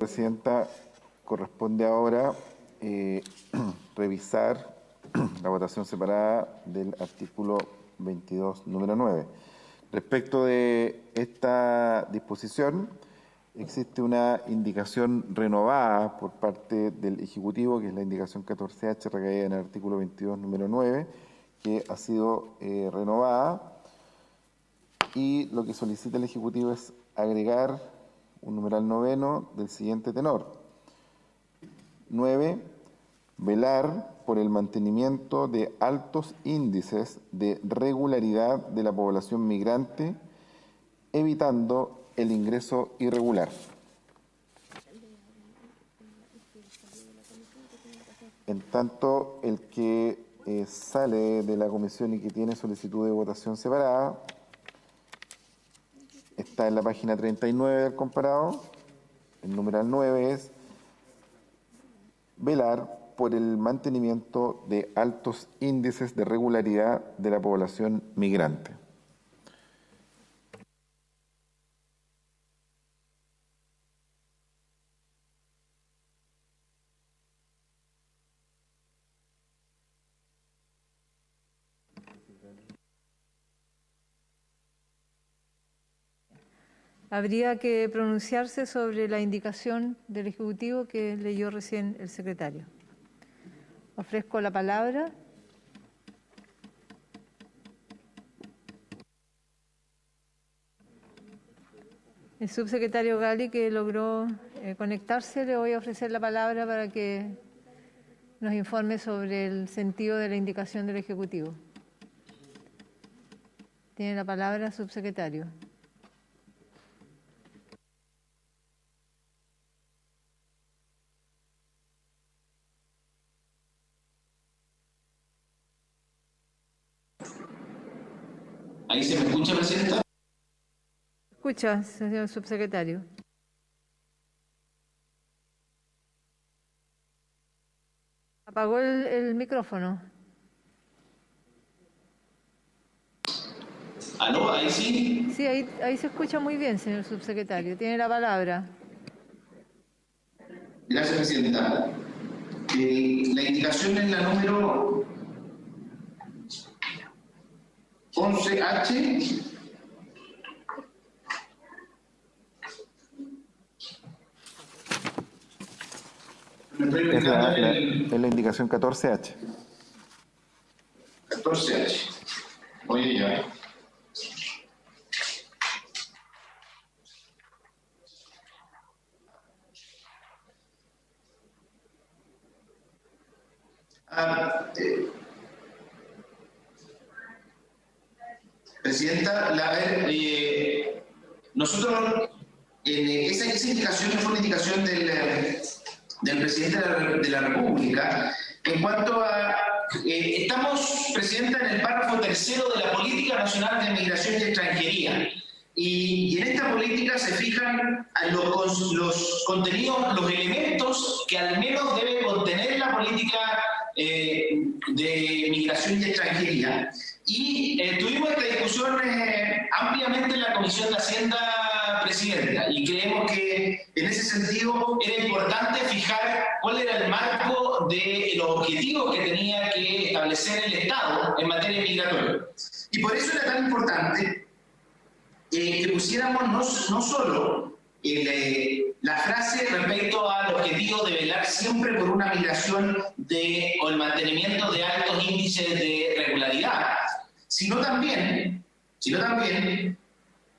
Presidenta, corresponde ahora revisar la votación separada del artículo 22, número 9. Respecto de esta disposición, existe una indicación renovada por parte del Ejecutivo, que es la indicación 14H recaída en el artículo 22, número 9, que ha sido renovada, y lo que solicita el Ejecutivo es agregar un numeral noveno del siguiente tenor. 9. Velar por el mantenimiento de altos índices de regularidad de la población migrante, evitando el ingreso irregular. En tanto, el que sale de la comisión y que tiene solicitud de votación separada está en la página 39 del comparado. El numeral 9 es velar por el mantenimiento de altos índices de regularidad de la población migrante. Habría que pronunciarse sobre la indicación del Ejecutivo que leyó recién el secretario. Ofrezco la palabra. El subsecretario Gali, que logró conectarse, le voy a ofrecer la palabra para que nos informe sobre el sentido de la indicación del Ejecutivo. Tiene la palabra, subsecretario. ¿Ahí se me escucha, Presidenta? Escucha, señor subsecretario. Apagó el micrófono. ¿Aló? ¿Ahí sí? Sí, ahí se escucha muy bien, señor subsecretario. Tiene la palabra. Gracias, Presidenta. La indicación es la número 11H. Es la indicación 14H. 14H. Oye, ya. Presidenta, nosotros, esa indicación fue una indicación del presidente de la República en cuanto a, estamos, Presidenta, en el párrafo tercero de la Política Nacional de Migración y Extranjería. Y en esta política se fijan los contenidos, los elementos que al menos debe contener la política de migración y extranjería. Y tuvimos esta discusión ampliamente en la Comisión de Hacienda, Presidenta, y creemos que en ese sentido era importante fijar cuál era el marco de los objetivos que tenía que establecer el Estado en materia migratoria. Y por eso era tan importante que pusiéramos no solo la frase respecto al objetivo de velar siempre por una migración o el mantenimiento de altos índices de regularidad, sino también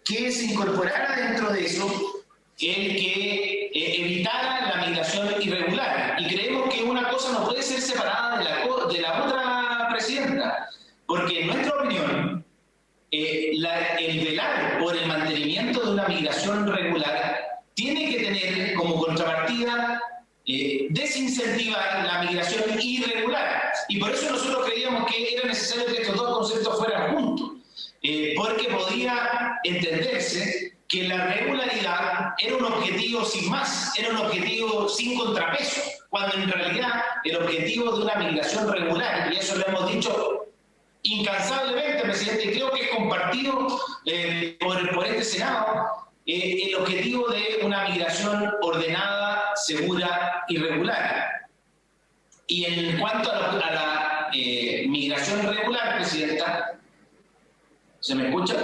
que se incorporara dentro de eso el que evitara la migración irregular. Y creemos que una cosa no puede ser separada de la otra, Presidenta, porque en nuestra opinión, el velar por el mantenimiento de una migración regular tiene que tener como contrapartida desincentivar la migración irregular. Y por eso nosotros creíamos que era necesario que estos dos conceptos fueran juntos, porque podía entenderse que la regularidad era un objetivo sin más, era un objetivo sin contrapeso, cuando en realidad el objetivo de una migración regular, y eso lo hemos dicho incansablemente, Presidente, y creo que es compartido por este Senado, el objetivo de una migración ordenada segura y regular. Y en cuanto a la migración regular, Presidenta, ¿se me escucha?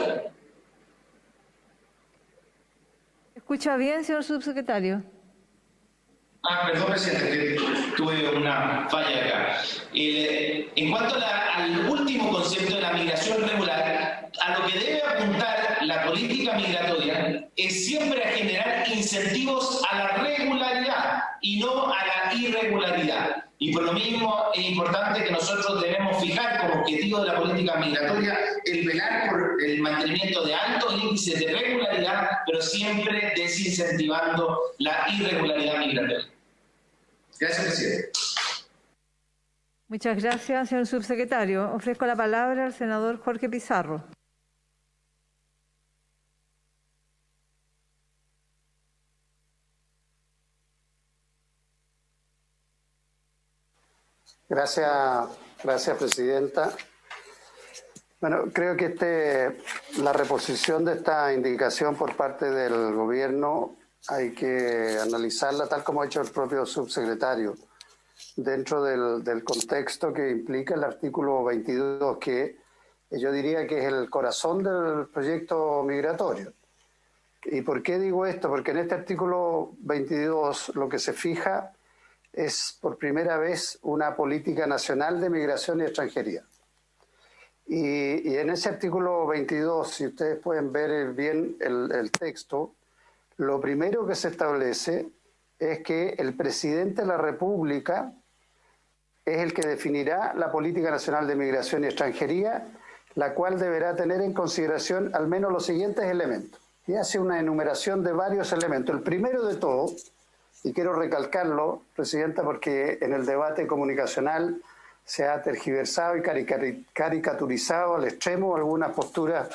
¿Escucha bien, señor subsecretario? Perdón, Presidente, que tuve una falla acá. En cuanto al último concepto de la migración regular, a lo que debe apuntar la política migratoria es siempre a generar incentivos a la regularidad y no a la irregularidad. Y por lo mismo es importante que nosotros debemos fijar como objetivo de la política migratoria el velar por el mantenimiento de altos índices de regularidad, pero siempre desincentivando la irregularidad migratoria. Gracias, presidente. Muchas gracias, señor subsecretario. Ofrezco la palabra al senador Jorge Pizarro. Gracias, presidenta. Bueno, creo que la reposición de esta indicación por parte del gobierno hay que analizarla tal como ha hecho el propio subsecretario, dentro del contexto que implica el artículo 22, que yo diría que es el corazón del proyecto migratorio. ¿Y por qué digo esto? Porque en este artículo 22 lo que se fija es por primera vez una política nacional de migración y extranjería. Y en ese artículo 22, si ustedes pueden ver bien el texto, lo primero que se establece es que el presidente de la República es el que definirá la política nacional de migración y extranjería, la cual deberá tener en consideración al menos los siguientes elementos. Y hace una enumeración de varios elementos. El primero de todo, y quiero recalcarlo, presidenta, porque en el debate comunicacional se ha tergiversado y caricaturizado al extremo algunas posturas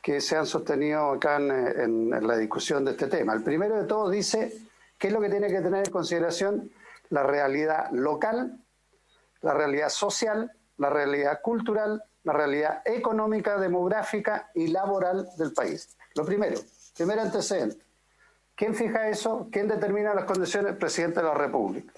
que se han sostenido acá en la discusión de este tema. El primero de todo dice qué es lo que tiene que tener en consideración la realidad local, la realidad social, la realidad cultural, la realidad económica, demográfica y laboral del país. Lo primero, primer antecedente. ¿Quién fija eso? ¿Quién determina las condiciones? El presidente de la República.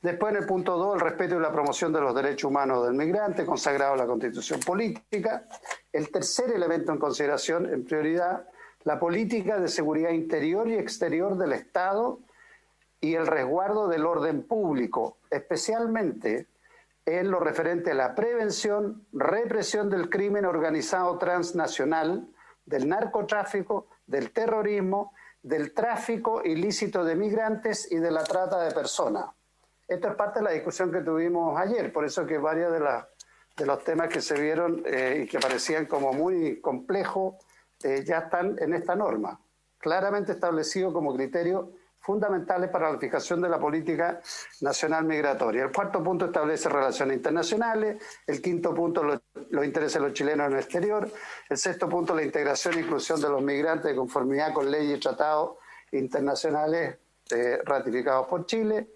Después, en el punto 2, el respeto y la promoción de los derechos humanos del migrante, consagrado en la Constitución Política. El tercer elemento en consideración, en prioridad, la política de seguridad interior y exterior del Estado y el resguardo del orden público, especialmente en lo referente a la prevención, represión del crimen organizado transnacional, del narcotráfico, del terrorismo, del tráfico ilícito de migrantes y de la trata de personas. Esto es parte de la discusión que tuvimos ayer, por eso que varios de los temas que se vieron y que parecían como muy complejos ya están en esta norma, claramente establecido como criterios fundamentales para la fijación de la política nacional migratoria. El cuarto punto establece relaciones internacionales, el quinto punto los intereses de los chilenos en el exterior, el sexto punto la integración e inclusión de los migrantes de conformidad con leyes y tratados internacionales ratificados por Chile,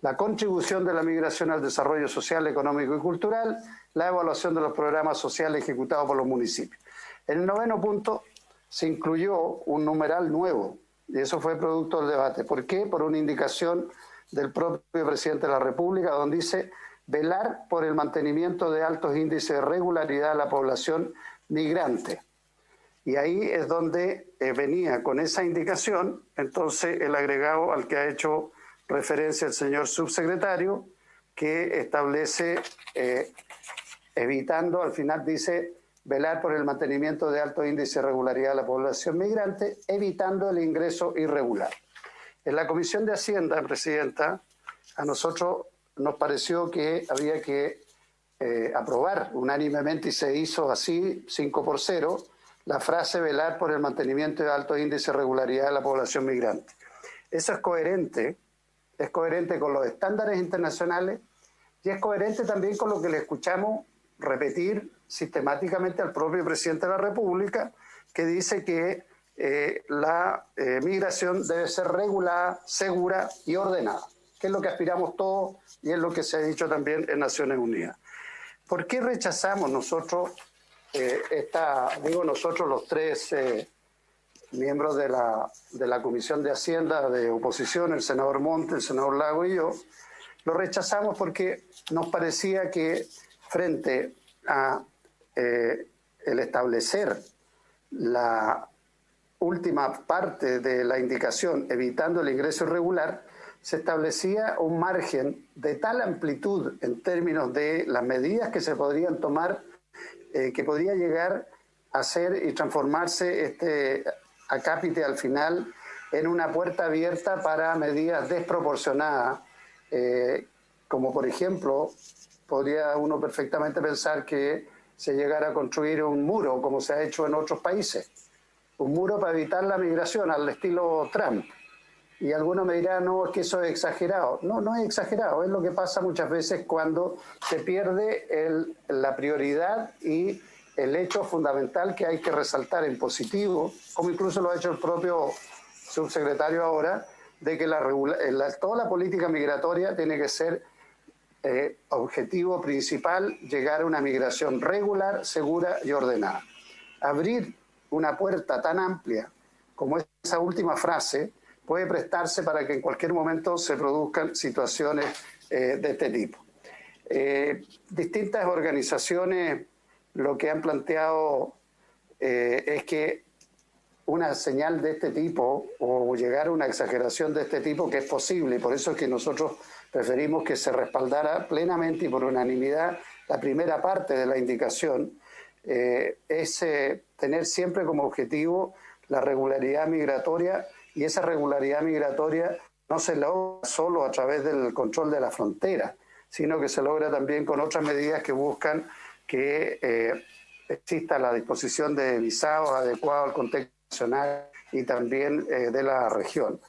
la contribución de la migración al desarrollo social, económico y cultural, la evaluación de los programas sociales ejecutados por los municipios. En el noveno punto se incluyó un numeral nuevo, y eso fue producto del debate. ¿Por qué? Por una indicación del propio presidente de la República, donde dice velar por el mantenimiento de altos índices de regularidad de la población migrante. Y ahí es donde venía con esa indicación, entonces el agregado al que ha hecho referencia el señor subsecretario, que establece, evitando, al final dice, velar por el mantenimiento de alto índice de regularidad de la población migrante, evitando el ingreso irregular. En la Comisión de Hacienda, presidenta, a nosotros nos pareció que había que aprobar unánimemente, y se hizo así, 5-0, la frase velar por el mantenimiento de alto índice de regularidad de la población migrante. Eso es coherente con los estándares internacionales y es coherente también con lo que le escuchamos repetir sistemáticamente al propio presidente de la República, que dice que la migración debe ser regulada, segura y ordenada, que es lo que aspiramos todos y es lo que se ha dicho también en Naciones Unidas. ¿Por qué rechazamos nosotros nosotros los tres miembros de la Comisión de Hacienda de oposición, el senador Monte, el senador Lago y yo, lo rechazamos porque nos parecía que frente a el establecer la última parte de la indicación, evitando el ingreso irregular, se establecía un margen de tal amplitud en términos de las medidas que se podrían tomar, que podría llegar a ser y transformarse acápite al final en una puerta abierta para medidas desproporcionadas, como por ejemplo, podría uno perfectamente pensar que se llegara a construir un muro, como se ha hecho en otros países, un muro para evitar la migración al estilo Trump. Y algunos me dirán, no, es que eso es exagerado. No, no es exagerado, es lo que pasa muchas veces cuando se pierde la prioridad y el hecho fundamental que hay que resaltar en positivo, como incluso lo ha hecho el propio subsecretario ahora, de que toda la política migratoria tiene que ser objetivo principal, llegar a una migración regular, segura y ordenada. Abrir una puerta tan amplia como esa última frase puede prestarse para que en cualquier momento se produzcan situaciones de este tipo. Distintas organizaciones lo que han planteado es que una señal de este tipo o llegar a una exageración de este tipo, que es posible, y por eso es que nosotros preferimos que se respaldara plenamente y por unanimidad la primera parte de la indicación, es tener siempre como objetivo la regularidad migratoria, y esa regularidad migratoria no se logra solo a través del control de la frontera, sino que se logra también con otras medidas que buscan que exista la disposición de visados adecuados al contexto nacional y también de la región.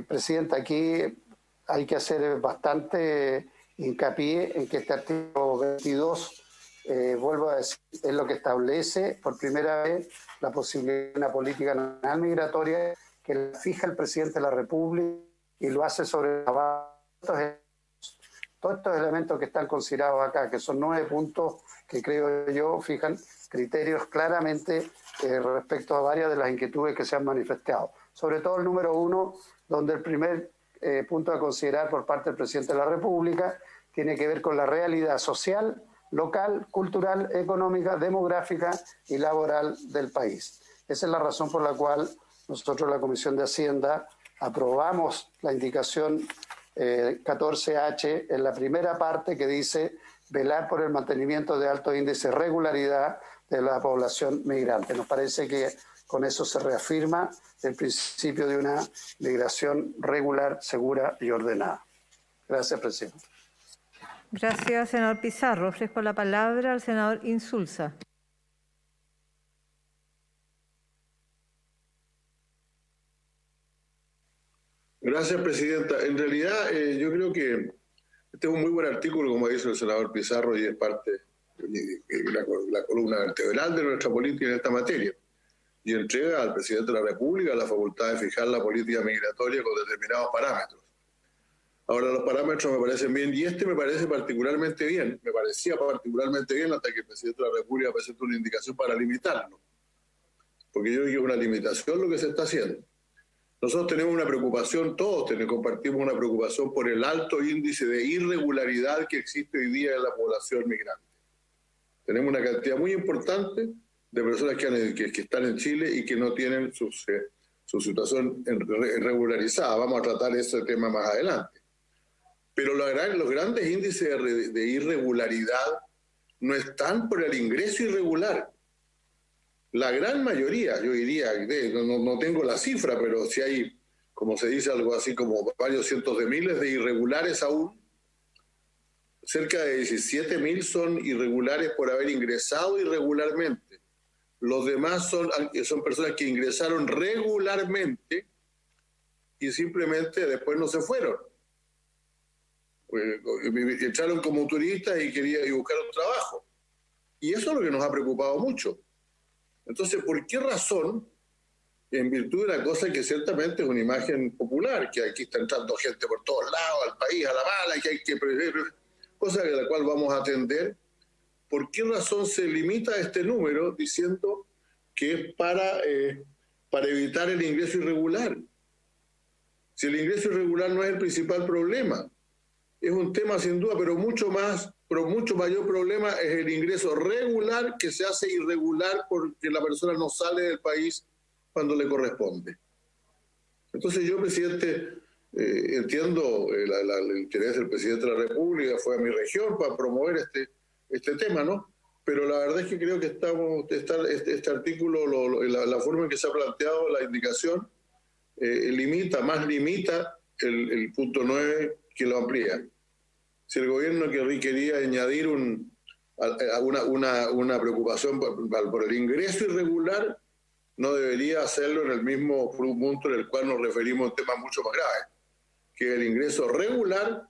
Presidenta, aquí hay que hacer bastante hincapié en que este artículo 22, vuelvo a decir, es lo que establece por primera vez la posibilidad de una política nacional migratoria que la fija el presidente de la República y lo hace sobre la base de todos estos elementos que están considerados acá, que son 9 puntos que creo yo fijan criterios claramente respecto a varias de las inquietudes que se han manifestado. Sobre todo el número 1, donde el primer punto a considerar por parte del presidente de la República tiene que ver con la realidad social, local, cultural, económica, demográfica y laboral del país. Esa es la razón por la cual nosotros en la Comisión de Hacienda aprobamos la indicación 14H en la primera parte que dice velar por el mantenimiento de alto índice de regularidad de la población migrante. Nos parece que con eso se reafirma el principio de una migración regular, segura y ordenada. Gracias, presidente. Gracias, senador Pizarro. Ofrezco la palabra al senador Insulza. Gracias, presidenta. En realidad, yo creo que este es un muy buen artículo, como dice el senador Pizarro, y es parte de la columna vertebral de nuestra política en esta materia. Y entrega al presidente de la República la facultad de fijar la política migratoria con determinados parámetros. Ahora, los parámetros me parecen bien, y este me parece particularmente bien, me parecía particularmente bien hasta que el presidente de la República presentó una indicación para limitarlo. Porque yo creo que es una limitación lo que se está haciendo. Nosotros tenemos una preocupación, todos compartimos una preocupación por el alto índice de irregularidad que existe hoy día en la población migrante. Tenemos una cantidad muy importante de personas que están en Chile y que no tienen su situación regularizada. Vamos a tratar ese tema más adelante. Pero los grandes índices de irregularidad no están por el ingreso irregular. La gran mayoría, yo diría, no tengo la cifra, pero si hay, como se dice, algo así como varios cientos de miles de irregulares aún, cerca de 17.000 son irregulares por haber ingresado irregularmente. Los demás son personas que ingresaron regularmente y simplemente después no se fueron. Echaron como turistas y buscaron trabajo. Y eso es lo que nos ha preocupado mucho. Entonces, ¿por qué razón, en virtud de la cosa que ciertamente es una imagen popular, que aquí está entrando gente por todos lados, al país, a la mala, y que hay que prever, cosa de la cual vamos a atender, ¿por qué razón se limita este número diciendo que es para para evitar el ingreso irregular. Si el ingreso irregular no es el principal problema, es un tema sin duda, pero mucho mayor problema es el ingreso regular que se hace irregular porque la persona no sale del país cuando le corresponde. Entonces yo, presidente, entiendo el interés del presidente de la República, fue a mi región para promover este tema, ¿no? Pero la verdad es que creo que este artículo, la forma en que se ha planteado la indicación, limita el punto 9 que lo amplía. Si el gobierno quería añadir una preocupación por el ingreso irregular, no debería hacerlo en el mismo punto en el cual nos referimos a un tema mucho más grave, que es el ingreso regular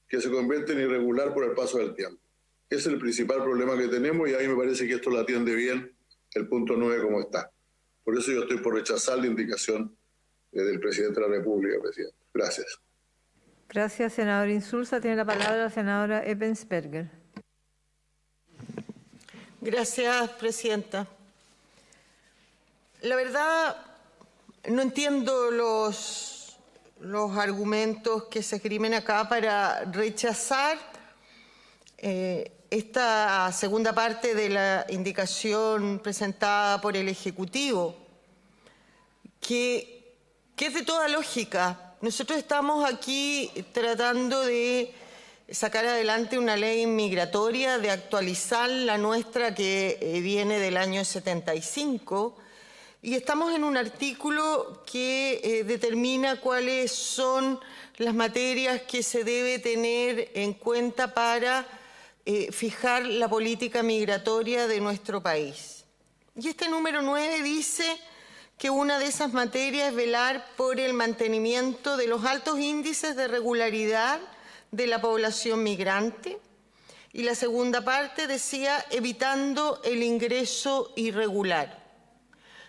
que se convierte en irregular por el paso del tiempo. Ese es el principal problema que tenemos y a mí me parece que esto lo atiende bien el punto 9 como está. Por eso yo estoy por rechazar la indicación del presidente de la República, presidente. Gracias. Gracias, senador Insulza. Tiene la palabra la senadora Eppensberger. Gracias, presidenta. La verdad, no entiendo los argumentos que se esgrimen acá para rechazar esta segunda parte de la indicación presentada por el Ejecutivo, que es de toda lógica. Nosotros estamos aquí tratando de sacar adelante una ley migratoria, de actualizar la nuestra que viene del año 75, y estamos en un artículo que determina cuáles son las materias que se debe tener en cuenta para fijar la política migratoria de nuestro país. Y este número 9 dice que una de esas materias es velar por el mantenimiento de los altos índices de regularidad de la población migrante. Y la segunda parte decía evitando el ingreso irregular.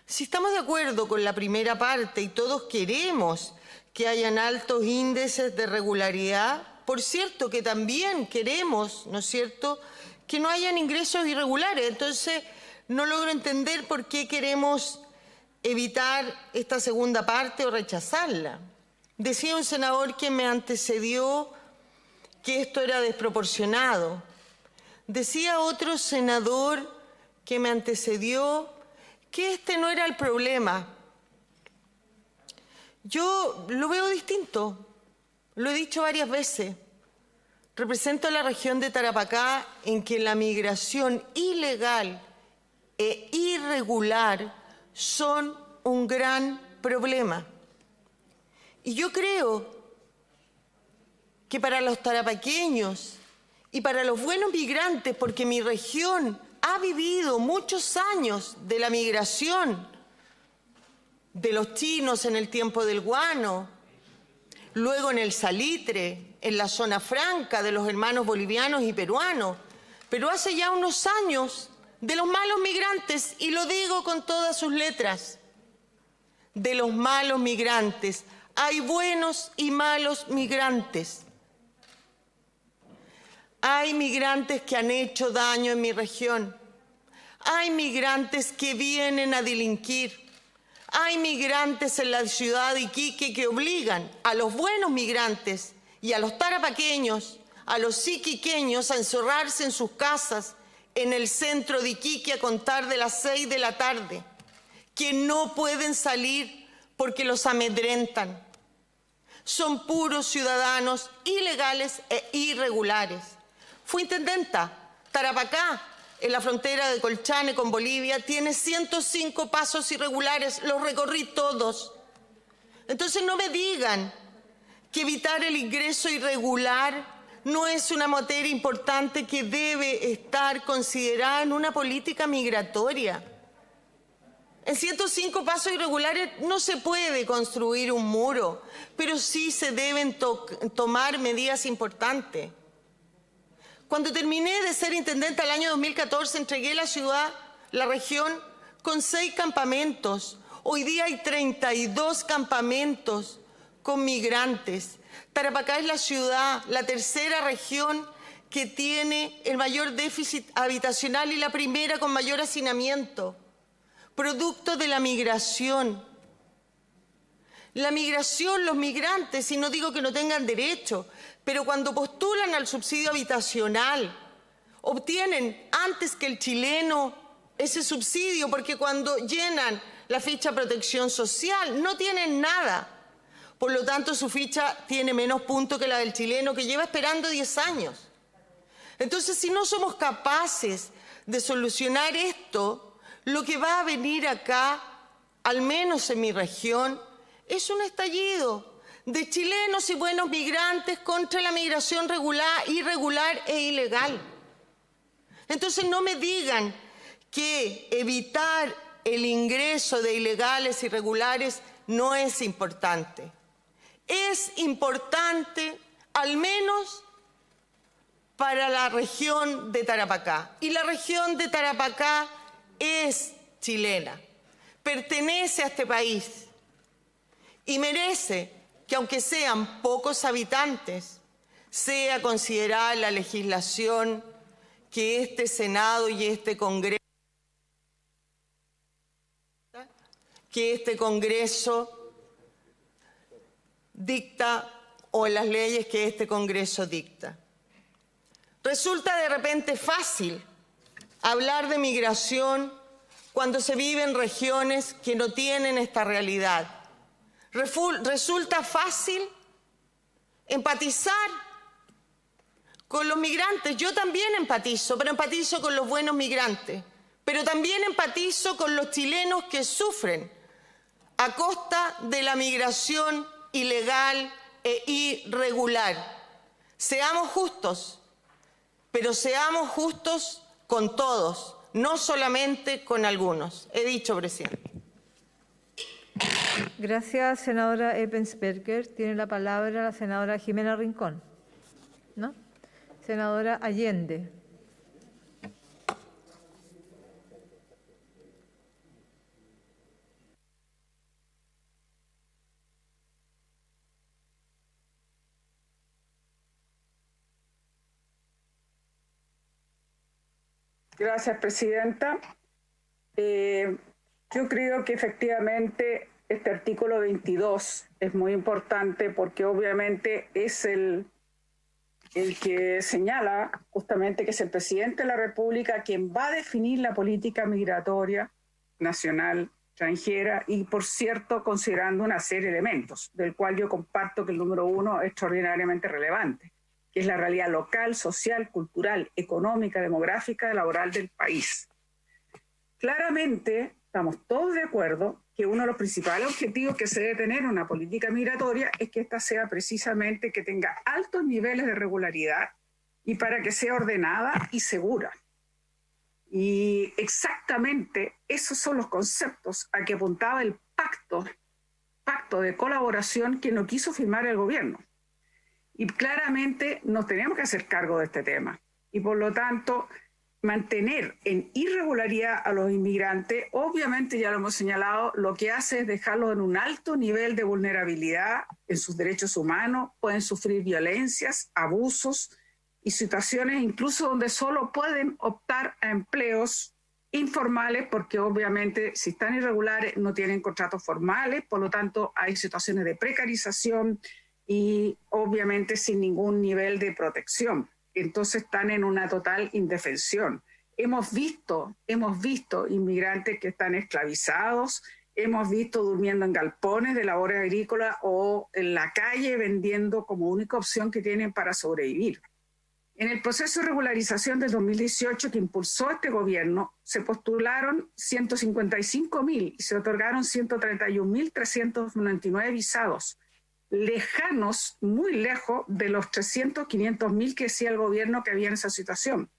Si estamos de acuerdo con la primera parte y todos queremos que hayan altos índices de regularidad, por cierto que también queremos, ¿no es cierto?, que no hayan ingresos irregulares. Entonces, no logro entender por qué queremos evitar esta segunda parte o rechazarla. Decía un senador que me antecedió que esto era desproporcionado. Decía otro senador que me antecedió que este no era el problema. Yo lo veo distinto, lo he dicho varias veces. Represento a la región de Tarapacá en que la migración ilegal e irregular son un gran problema. Y yo creo que para los tarapaqueños y para los buenos migrantes, porque mi región ha vivido muchos años de la migración de los chinos en el tiempo del guano, luego en el salitre, en la zona franca de los hermanos bolivianos y peruanos, pero hace ya unos años de los malos migrantes, y lo digo con todas sus letras, de los malos migrantes. Hay buenos y malos migrantes. Hay migrantes que han hecho daño en mi región. Hay migrantes que vienen a delinquir. Hay migrantes en la ciudad de Iquique que obligan a los buenos migrantes y a los tarapaqueños, a los iquiqueños, a encerrarse en sus casas en el centro de Iquique a contar de las 6 de la tarde, que no pueden salir porque los amedrentan. Son puros ciudadanos ilegales e irregulares. Fui intendenta. Tarapacá, en la frontera de Colchane con Bolivia, tiene 105 pasos irregulares. Los recorrí todos. Entonces no me digan que evitar el ingreso irregular no es una materia importante que debe estar considerada en una política migratoria. En 105 pasos irregulares no se puede construir un muro, pero sí se deben tomar medidas importantes. Cuando terminé de ser intendente el año 2014, entregué la ciudad, la región, con 6 campamentos. Hoy día hay 32 campamentos con migrantes. Tarapacá es la ciudad, la tercera región que tiene el mayor déficit habitacional y la primera con mayor hacinamiento, producto de la migración. La migración, los migrantes, y no digo que no tengan derecho, pero cuando postulan al subsidio habitacional, obtienen antes que el chileno ese subsidio, porque cuando llenan la ficha protección social no tienen nada. Por lo tanto, su ficha tiene menos puntos que la del chileno, que lleva esperando 10 años. Entonces, si no somos capaces de solucionar esto, lo que va a venir acá, al menos en mi región, es un estallido de chilenos y buenos migrantes contra la migración irregular e ilegal. Entonces, no me digan que evitar el ingreso de ilegales y irregulares no es importante. Es importante, al menos para la región de Tarapacá. Y la región de Tarapacá es chilena, pertenece a este país y merece que, aunque sean pocos habitantes, sea considerada la legislación que este Senado y este Congreso dicta, o las leyes que este Congreso dicta. Resulta de repente fácil hablar de migración cuando se vive en regiones que no tienen esta realidad. Resulta fácil empatizar con los migrantes. Yo también empatizo, pero empatizo con los buenos migrantes. Pero también empatizo con los chilenos que sufren a costa de la migración ilegal e irregular. Seamos justos, pero seamos justos con todos, no solamente con algunos. He dicho, presidente. Gracias, senadora Eppensberger. Tiene la palabra la senadora Jimena Rincón. ¿No? Senadora Allende. Gracias, presidenta. Yo creo que efectivamente este artículo 22 es muy importante porque obviamente es el que señala justamente que es el presidente de la República quien va a definir la política migratoria nacional, extranjera y, por cierto, considerando una serie de elementos, del cual yo comparto que el número 1 es extraordinariamente relevante, que es la realidad local, social, cultural, económica, demográfica, laboral del país. Claramente, estamos todos de acuerdo que uno de los principales objetivos que se debe tener en una política migratoria es que ésta sea precisamente que tenga altos niveles de regularidad y para que sea ordenada y segura. Y exactamente esos son los conceptos a que apuntaba el pacto de colaboración que no quiso firmar el gobierno. Y claramente nos tenemos que hacer cargo de este tema. Y por lo tanto, mantener en irregularidad a los inmigrantes, obviamente ya lo hemos señalado, lo que hace es dejarlos en un alto nivel de vulnerabilidad en sus derechos humanos, pueden sufrir violencias, abusos y situaciones incluso donde solo pueden optar a empleos informales porque obviamente si están irregulares no tienen contratos formales, por lo tanto hay situaciones de precarización y obviamente sin ningún nivel de protección. Entonces están en una total indefensión. Hemos visto inmigrantes que están esclavizados, hemos visto durmiendo en galpones de labores agrícolas o en la calle vendiendo como única opción que tienen para sobrevivir. En el proceso de regularización del 2018 que impulsó este gobierno, se postularon 155.000 y se otorgaron 131.399 visados, lejanos, muy lejos de los 300, 500.000 que decía el gobierno que había en esa situación.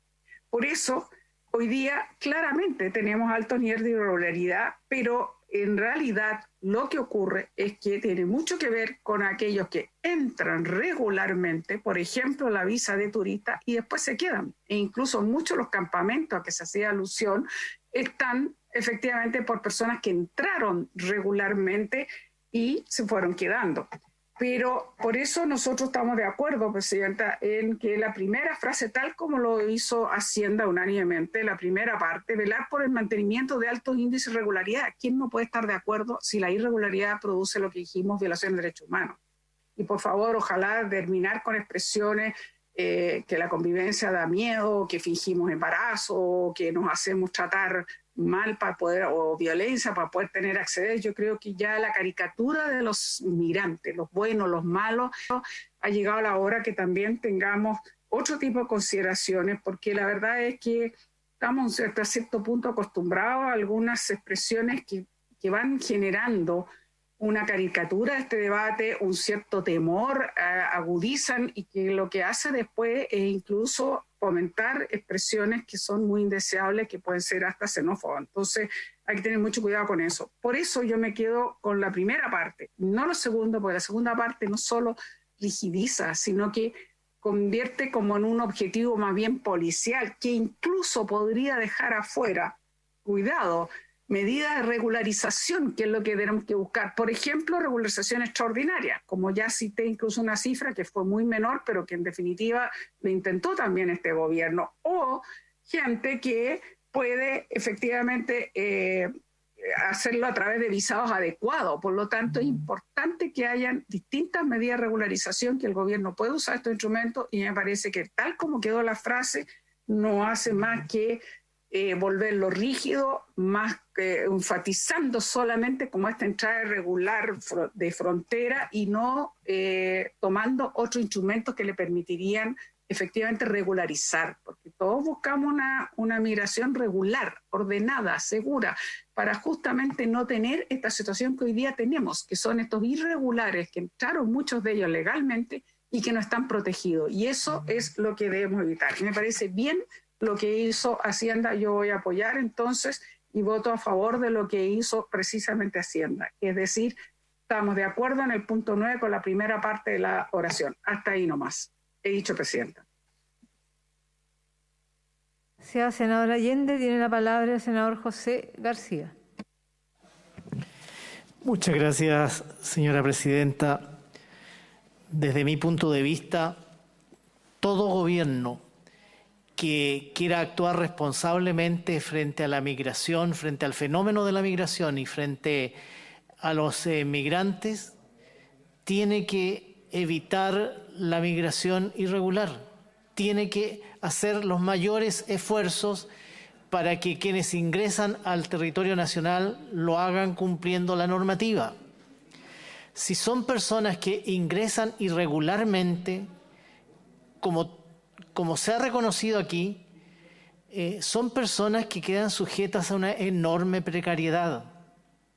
Por eso, hoy día claramente tenemos alto nivel de irregularidad, pero en realidad lo que ocurre es que tiene mucho que ver con aquellos que entran regularmente, por ejemplo, la visa de turista, y después se quedan. E incluso muchos de los campamentos a que se hacía alusión están efectivamente por personas que entraron regularmente y se fueron quedando. Pero por eso nosotros estamos de acuerdo, Presidenta, en que la primera frase, tal como lo hizo Hacienda unánimemente, la primera parte, velar por el mantenimiento de altos índices de irregularidad. ¿Quién no puede estar de acuerdo si la irregularidad produce lo que dijimos, violación de derechos humanos? Y por favor, ojalá terminar con expresiones que la convivencia da miedo, que fingimos embarazo, que nos hacemos tratar mal para poder, o violencia para poder tener acceso. Yo creo que ya la caricatura de los migrantes, los buenos, los malos, ha llegado la hora que también tengamos otro tipo de consideraciones, porque la verdad es que estamos hasta cierto punto acostumbrados a algunas expresiones que van generando una caricatura de este debate, un cierto temor, agudizan, y que lo que hace después es incluso fomentar expresiones que son muy indeseables, que pueden ser hasta xenófobas. Entonces hay que tener mucho cuidado con eso. Por eso yo me quedo con la primera parte, no lo segundo, porque la segunda parte no solo rigidiza, sino que convierte como en un objetivo más bien policial, que incluso podría dejar afuera, cuidado, medidas de regularización, que es lo que tenemos que buscar. Por ejemplo, regularización extraordinaria, como ya cité incluso una cifra que fue muy menor, pero que en definitiva lo intentó también este gobierno. O gente que puede efectivamente hacerlo a través de visados adecuados. Por lo tanto, es importante que hayan distintas medidas de regularización, que el gobierno puede usar estos instrumentos, y me parece que tal como quedó la frase, no hace más que volverlo rígido, más que enfatizando solamente como esta entrada irregular de frontera, y no tomando otros instrumentos que le permitirían efectivamente regularizar, porque todos buscamos una migración regular, ordenada, segura, para justamente no tener esta situación que hoy día tenemos, que son estos irregulares que entraron muchos de ellos legalmente y que no están protegidos. Y eso es lo que debemos evitar. Y me parece bien lo que hizo Hacienda. Yo voy a apoyar entonces y voto a favor de lo que hizo precisamente Hacienda. Es decir, estamos de acuerdo en el punto 9 con la primera parte de la oración. Hasta ahí nomás. He dicho, Presidenta. Gracias, senador Allende. Tiene la palabra el senador José García. Muchas gracias, señora presidenta. Desde mi punto de vista, todo gobierno que quiera actuar responsablemente frente a la migración, frente al fenómeno de la migración y frente a los migrantes, tiene que evitar la migración irregular, tiene que hacer los mayores esfuerzos para que quienes ingresan al territorio nacional lo hagan cumpliendo la normativa. Si son personas que ingresan irregularmente, como se ha reconocido aquí, son personas que quedan sujetas a una enorme precariedad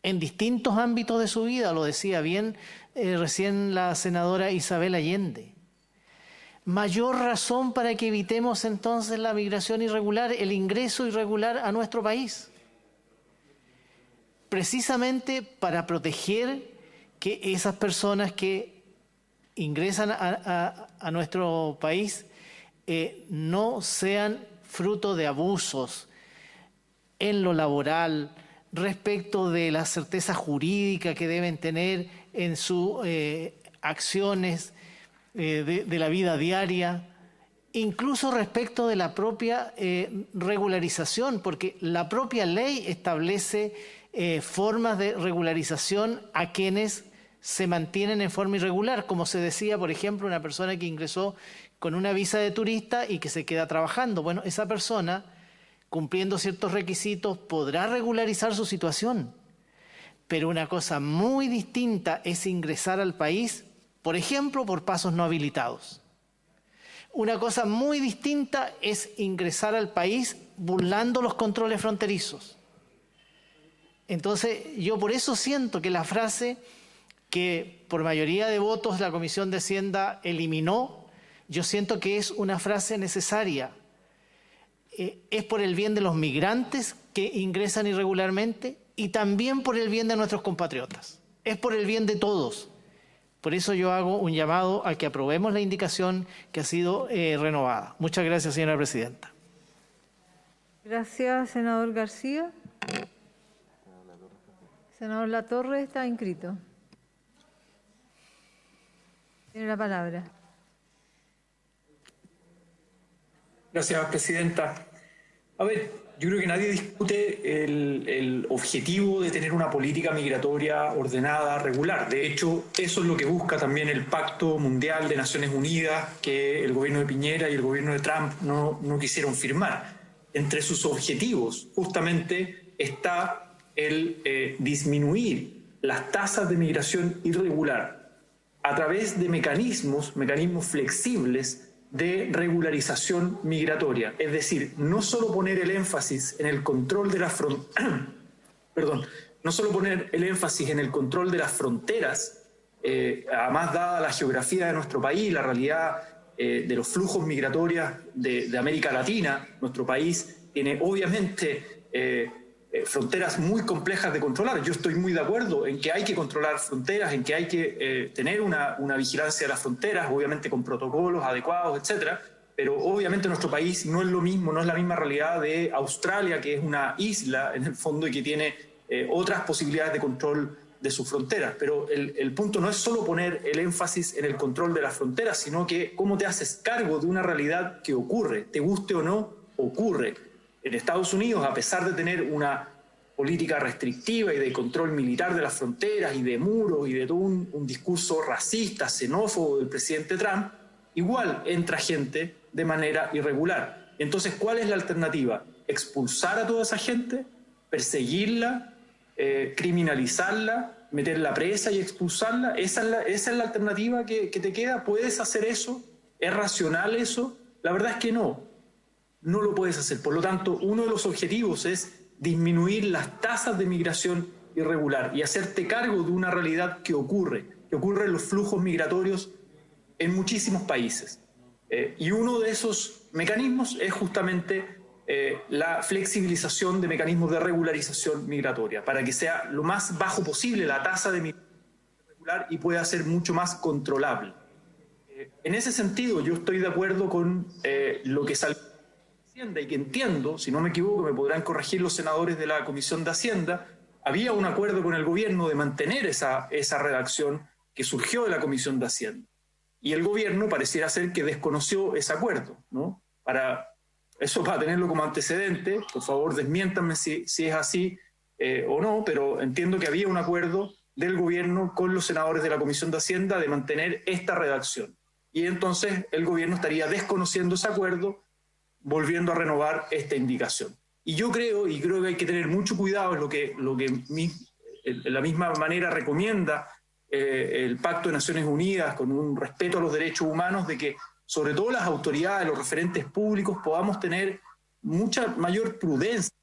en distintos ámbitos de su vida, lo decía bien recién la senadora Isabel Allende. Mayor razón para que evitemos entonces la migración irregular, el ingreso irregular a nuestro país. Precisamente para proteger que esas personas que ingresan a nuestro país no sean fruto de abusos en lo laboral, respecto de la certeza jurídica que deben tener en sus acciones de la vida diaria, incluso respecto de la propia regularización, porque la propia ley establece formas de regularización a quienes se mantienen en forma irregular, como se decía, por ejemplo, una persona que ingresó con una visa de turista y que se queda trabajando. Bueno, esa persona, cumpliendo ciertos requisitos, podrá regularizar su situación. Pero una cosa muy distinta es ingresar al país, por ejemplo, por pasos no habilitados. Una cosa muy distinta es ingresar al país burlando los controles fronterizos. Entonces, yo por eso siento que la frase que por mayoría de votos la Comisión de Hacienda eliminó, yo siento que es una frase necesaria. Es por el bien de los migrantes que ingresan irregularmente y también por el bien de nuestros compatriotas. Es por el bien de todos. Por eso yo hago un llamado a que aprobemos la indicación que ha sido renovada. Muchas gracias, señora presidenta. Gracias, senador García. Senador Latorre está inscrito. Tiene la palabra. Gracias, presidenta. A ver, yo creo que nadie discute el objetivo de tener una política migratoria ordenada, regular. De hecho, eso es lo que busca también el Pacto Mundial de Naciones Unidas, que el gobierno de Piñera y el gobierno de Trump no quisieron firmar. Entre sus objetivos, justamente, está el disminuir las tasas de migración irregular a través de mecanismos flexibles de regularización migratoria. Es decir, no solo poner el énfasis en el control de las fronteras, además dada la geografía de nuestro país, la realidad de los flujos migratorios de América Latina. Nuestro país tiene obviamente fronteras muy complejas de controlar. Yo estoy muy de acuerdo en que hay que controlar fronteras, en que hay que tener una vigilancia de las fronteras, obviamente con protocolos adecuados, etcétera. Pero obviamente nuestro país no es lo mismo, no es la misma realidad de Australia, que es una isla en el fondo y que tiene otras posibilidades de control de sus fronteras. Pero el punto no es solo poner el énfasis en el control de las fronteras, sino que cómo te haces cargo de una realidad que ocurre, te guste o no, ocurre. En Estados Unidos, a pesar de tener una política restrictiva y de control militar de las fronteras y de muros y de todo un discurso racista, xenófobo del presidente Trump, igual entra gente de manera irregular. Entonces, ¿cuál es la alternativa? ¿Expulsar a toda esa gente? ¿Perseguirla? ¿Criminalizarla? ¿Meterla presa y expulsarla? ¿Esa es la alternativa que te queda? ¿Puedes hacer eso? ¿Es racional eso? La verdad es que no. No lo puedes hacer. Por lo tanto, uno de los objetivos es disminuir las tasas de migración irregular y hacerte cargo de una realidad que ocurre en los flujos migratorios en muchísimos países. Y uno de esos mecanismos es justamente la flexibilización de mecanismos de regularización migratoria, para que sea lo más bajo posible la tasa de migración irregular y pueda ser mucho más controlable. En ese sentido, yo estoy de acuerdo con lo que salió y que entiendo, si no me equivoco, me podrán corregir los senadores de la Comisión de Hacienda, había un acuerdo con el gobierno de mantener esa redacción que surgió de la Comisión de Hacienda. Y el gobierno pareciera ser que desconoció ese acuerdo, ¿no? Para tenerlo como antecedente, por favor desmiéntanme si es así o no, pero entiendo que había un acuerdo del gobierno con los senadores de la Comisión de Hacienda de mantener esta redacción. Y entonces el gobierno estaría desconociendo ese acuerdo, volviendo a renovar esta indicación. Y yo creo que hay que tener mucho cuidado, es lo que de la misma manera recomienda el Pacto de Naciones Unidas, con un respeto a los derechos humanos, de que sobre todo las autoridades, los referentes públicos, podamos tener mucha mayor prudencia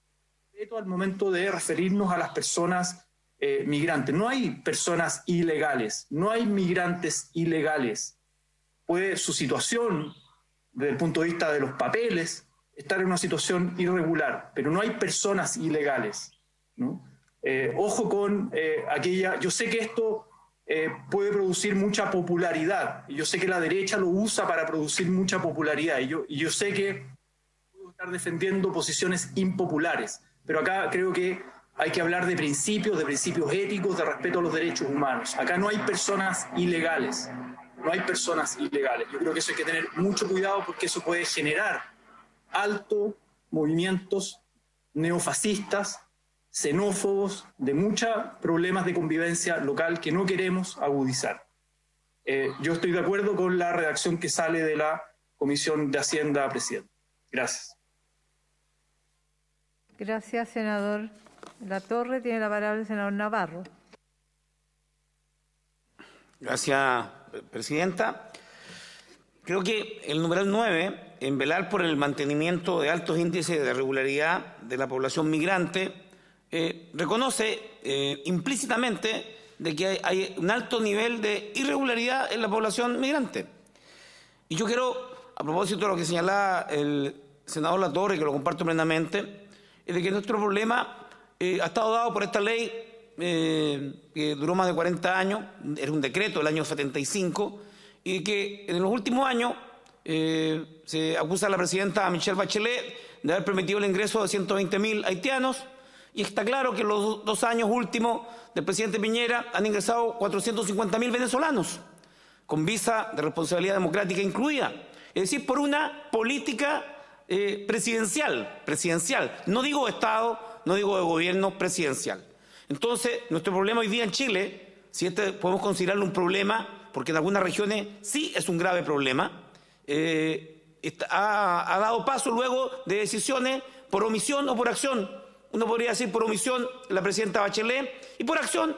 al momento de referirnos a las personas migrantes. No hay personas ilegales, no hay migrantes ilegales. Puede su situación, desde el punto de vista de los papeles, estar en una situación irregular, pero no hay personas ilegales, ¿no? Ojo con aquella... Yo sé que esto puede producir mucha popularidad, y yo sé que la derecha lo usa para producir mucha popularidad, y yo sé que puedo estar defendiendo posiciones impopulares, pero acá creo que hay que hablar de principios éticos, de respeto a los derechos humanos. Acá no hay personas ilegales. No hay personas ilegales. Yo creo que eso hay que tener mucho cuidado, porque eso puede generar altos movimientos neofascistas, xenófobos, de muchos problemas de convivencia local que no queremos agudizar. Yo estoy de acuerdo con la redacción que sale de la Comisión de Hacienda, presidente. Gracias. Gracias, senador Latorre. Tiene la palabra el senador Navarro. Gracias, presidenta. Creo que el numeral 9, en velar por el mantenimiento de altos índices de regularidad de la población migrante, reconoce implícitamente de que hay un alto nivel de irregularidad en la población migrante. Y yo quiero, a propósito de lo que señalaba el senador Latorre, que lo comparto plenamente, es de que nuestro problema ha estado dado por esta ley que duró más de 40 años, era un decreto del año 75, y que en los últimos años se acusa a la presidenta Michelle Bachelet de haber permitido el ingreso de 120.000 haitianos, y está claro que en los 2 años últimos del presidente Piñera han ingresado 450.000 venezolanos, con visa de responsabilidad democrática incluida. Es decir, por una política presidencial, no digo de Estado, no digo de gobierno, presidencial. Entonces, nuestro problema hoy día en Chile, si podemos considerarlo un problema, porque en algunas regiones sí es un grave problema, ha dado paso luego de decisiones por omisión o por acción. Uno podría decir por omisión la presidenta Bachelet y por acción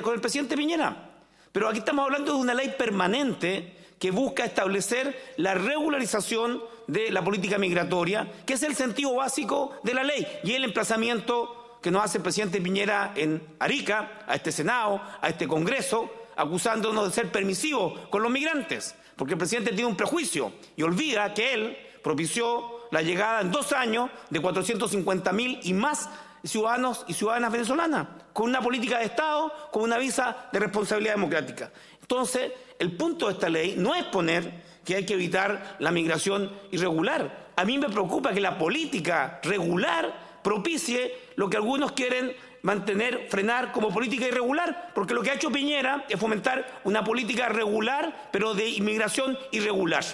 con el presidente Piñera. Pero aquí estamos hablando de una ley permanente que busca establecer la regularización de la política migratoria, que es el sentido básico de la ley y el emplazamiento que nos hace el presidente Piñera en Arica, a este Senado, a este Congreso, acusándonos de ser permisivos con los migrantes, porque el presidente tiene un prejuicio y olvida que él propició la llegada en 2 años de 450.000 y más ciudadanos y ciudadanas venezolanas, con una política de Estado, con una visa de responsabilidad democrática. Entonces, el punto de esta ley no es poner que hay que evitar la migración irregular. A mí me preocupa que la política regular propicie lo que algunos quieren mantener, frenar como política irregular, porque lo que ha hecho Piñera es fomentar una política regular, pero de inmigración irregular.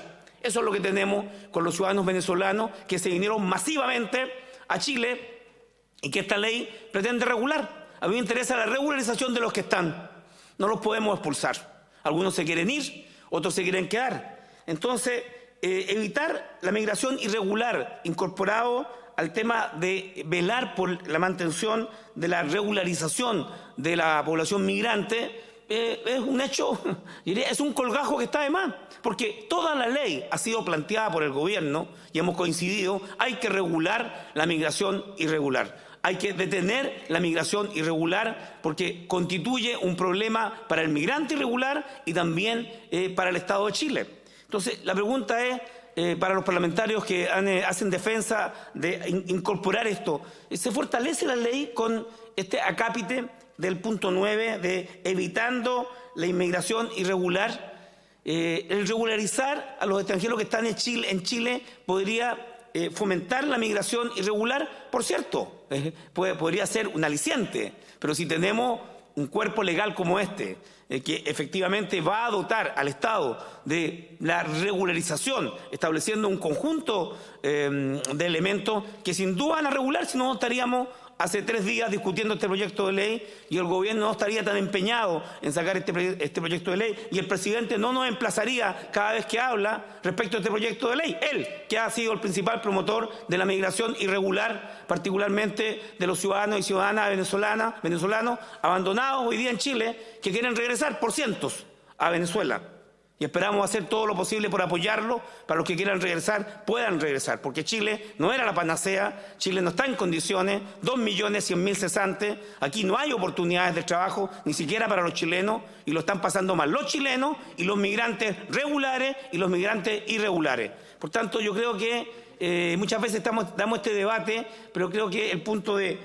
Eso es lo que tenemos con los ciudadanos venezolanos que se vinieron masivamente a Chile y que esta ley pretende regular. A mí me interesa la regularización de los que están. No los podemos expulsar. Algunos se quieren ir, otros se quieren quedar. Entonces, evitar la migración irregular, incorporado al tema de velar por la mantención de la regularización de la población migrante, es un hecho, es un colgajo que está de más, porque toda la ley ha sido planteada por el gobierno y hemos coincidido, hay que regular la migración irregular, hay que detener la migración irregular porque constituye un problema para el migrante irregular y también para el Estado de Chile. Entonces, la pregunta es, para los parlamentarios que hacen defensa de incorporar esto, ¿se fortalece la ley con este acápite del punto 9 de evitando la inmigración irregular? El regularizar a los extranjeros que están en Chile podría fomentar la migración irregular, por cierto, podría ser un aliciente, pero si tenemos un cuerpo legal como este, que efectivamente va a dotar al Estado de la regularización, estableciendo un conjunto de elementos que sin duda van a regular, si no estaríamos hace 3 días discutiendo este proyecto de ley y el gobierno no estaría tan empeñado en sacar este proyecto de ley y el presidente no nos emplazaría cada vez que habla respecto a este proyecto de ley. Él, que ha sido el principal promotor de la migración irregular, particularmente de los ciudadanos y ciudadanas venezolanos abandonados hoy día en Chile, que quieren regresar por cientos a Venezuela. Y esperamos hacer todo lo posible por apoyarlo, para los que quieran regresar, puedan regresar, porque Chile no era la panacea, Chile no está en condiciones, 2.100.000 cesantes, aquí no hay oportunidades de trabajo, ni siquiera para los chilenos, y lo están pasando mal los chilenos y los migrantes regulares y los migrantes irregulares. Por tanto, yo creo que muchas veces damos este debate, pero creo que el punto de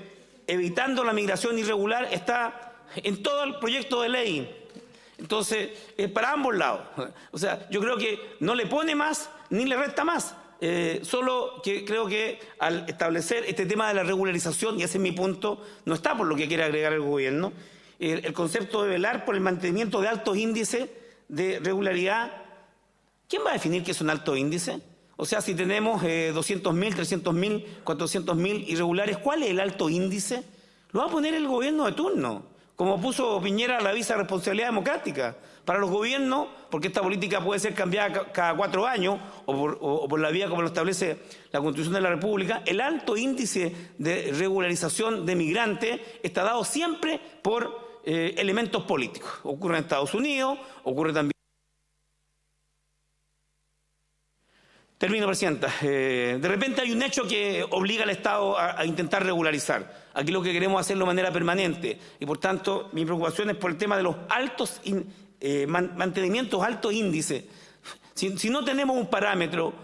evitando la migración irregular está en todo el proyecto de ley. Entonces, para ambos lados. O sea, yo creo que no le pone más ni le resta más. Solo que creo que al establecer este tema de la regularización, y ese es mi punto, no está por lo que quiere agregar el gobierno, el concepto de velar por el mantenimiento de altos índices de regularidad. ¿Quién va a definir qué es un alto índice? O sea, si tenemos 200.000, 300.000, 400.000 irregulares, ¿cuál es el alto índice? Lo va a poner el gobierno de turno, como puso Piñera la visa de responsabilidad democrática. Para los gobiernos, porque esta política puede ser cambiada cada 4 años, o por la vía como lo establece la Constitución de la República, el alto índice de regularización de migrantes está dado siempre por elementos políticos. Ocurre en Estados Unidos, ocurre también... Termino, Presidenta. De repente hay un hecho que obliga al Estado a intentar regularizar. Aquí lo que queremos hacerlo de manera permanente. Y por tanto, mi preocupación es por el tema de los altos mantenimientos, altos índices. Si no tenemos un parámetro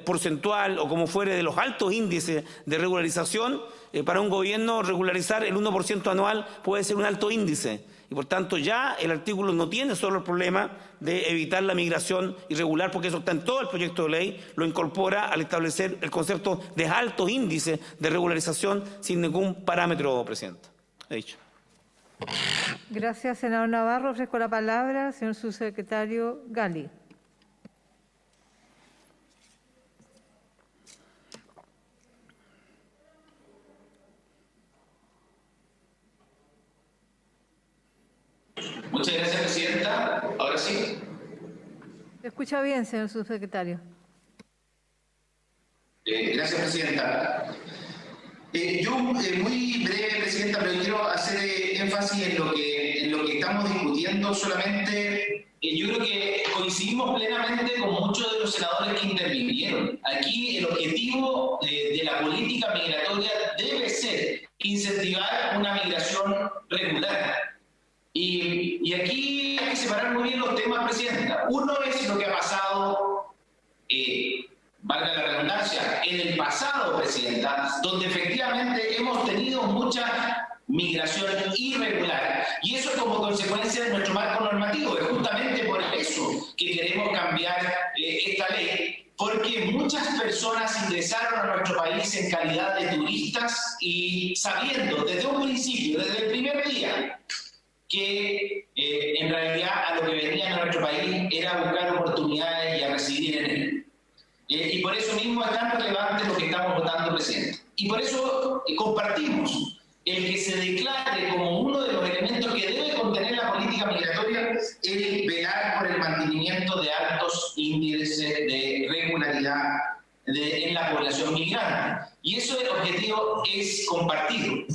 porcentual o como fuere de los altos índices de regularización, para un gobierno regularizar el 1% anual puede ser un alto índice. Y por tanto ya el artículo no tiene solo el problema de evitar la migración irregular, porque eso está en todo el proyecto de ley, lo incorpora al establecer el concepto de alto índice de regularización sin ningún parámetro, Presidenta. He dicho. Gracias, senador Navarro. Ofrezco la palabra al señor subsecretario Gali. Muchas gracias, presidenta. Ahora sí. ¿Se escucha bien, señor subsecretario? Gracias, presidenta. Yo, muy breve, presidenta, pero quiero hacer énfasis en lo que estamos discutiendo solamente. Yo creo que coincidimos plenamente con muchos de los senadores que intervinieron. Aquí el objetivo de la política migratoria debe ser incentivar una migración regular. Y aquí hay que separar muy bien los temas, presidenta. Uno es lo que ha pasado, valga la redundancia, en el pasado, presidenta, donde efectivamente hemos tenido mucha migración irregular. Y eso es como consecuencia de nuestro marco normativo. Es justamente por eso que queremos cambiar esta ley, porque muchas personas ingresaron a nuestro país en calidad de turistas y sabiendo desde un principio, desde el primer día, que en realidad a lo que venían a nuestro país era buscar oportunidades y a residir en él. Y por eso mismo es tan relevante lo que estamos votando, presidente. Y por eso compartimos el que se declare como uno de los elementos que debe contener la política migratoria el velar por el mantenimiento de altos índices de regularidad en la población migrante. Y eso, el objetivo es compartido.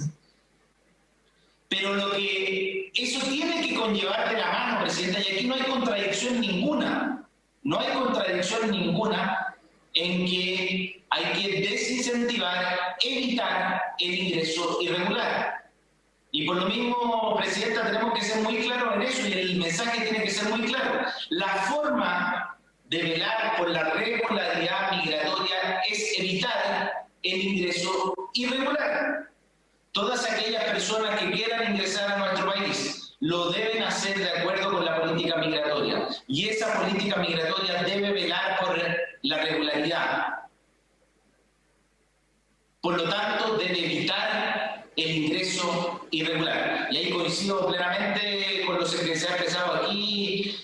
Pero lo que eso tiene que conllevar de la mano, presidenta, y aquí no hay contradicción ninguna, en que hay que desincentivar, evitar el ingreso irregular. Y por lo mismo, presidenta, tenemos que ser muy claros en eso y el mensaje tiene que ser muy claro. La forma de velar por la regularidad migratoria es evitar el ingreso irregular. Todas aquellas personas que quieran ingresar a nuestro país lo deben hacer de acuerdo con la política migratoria. Y esa política migratoria debe velar por la regularidad. Por lo tanto, debe evitar el ingreso irregular. Y ahí coincido plenamente con lo que se ha expresado aquí,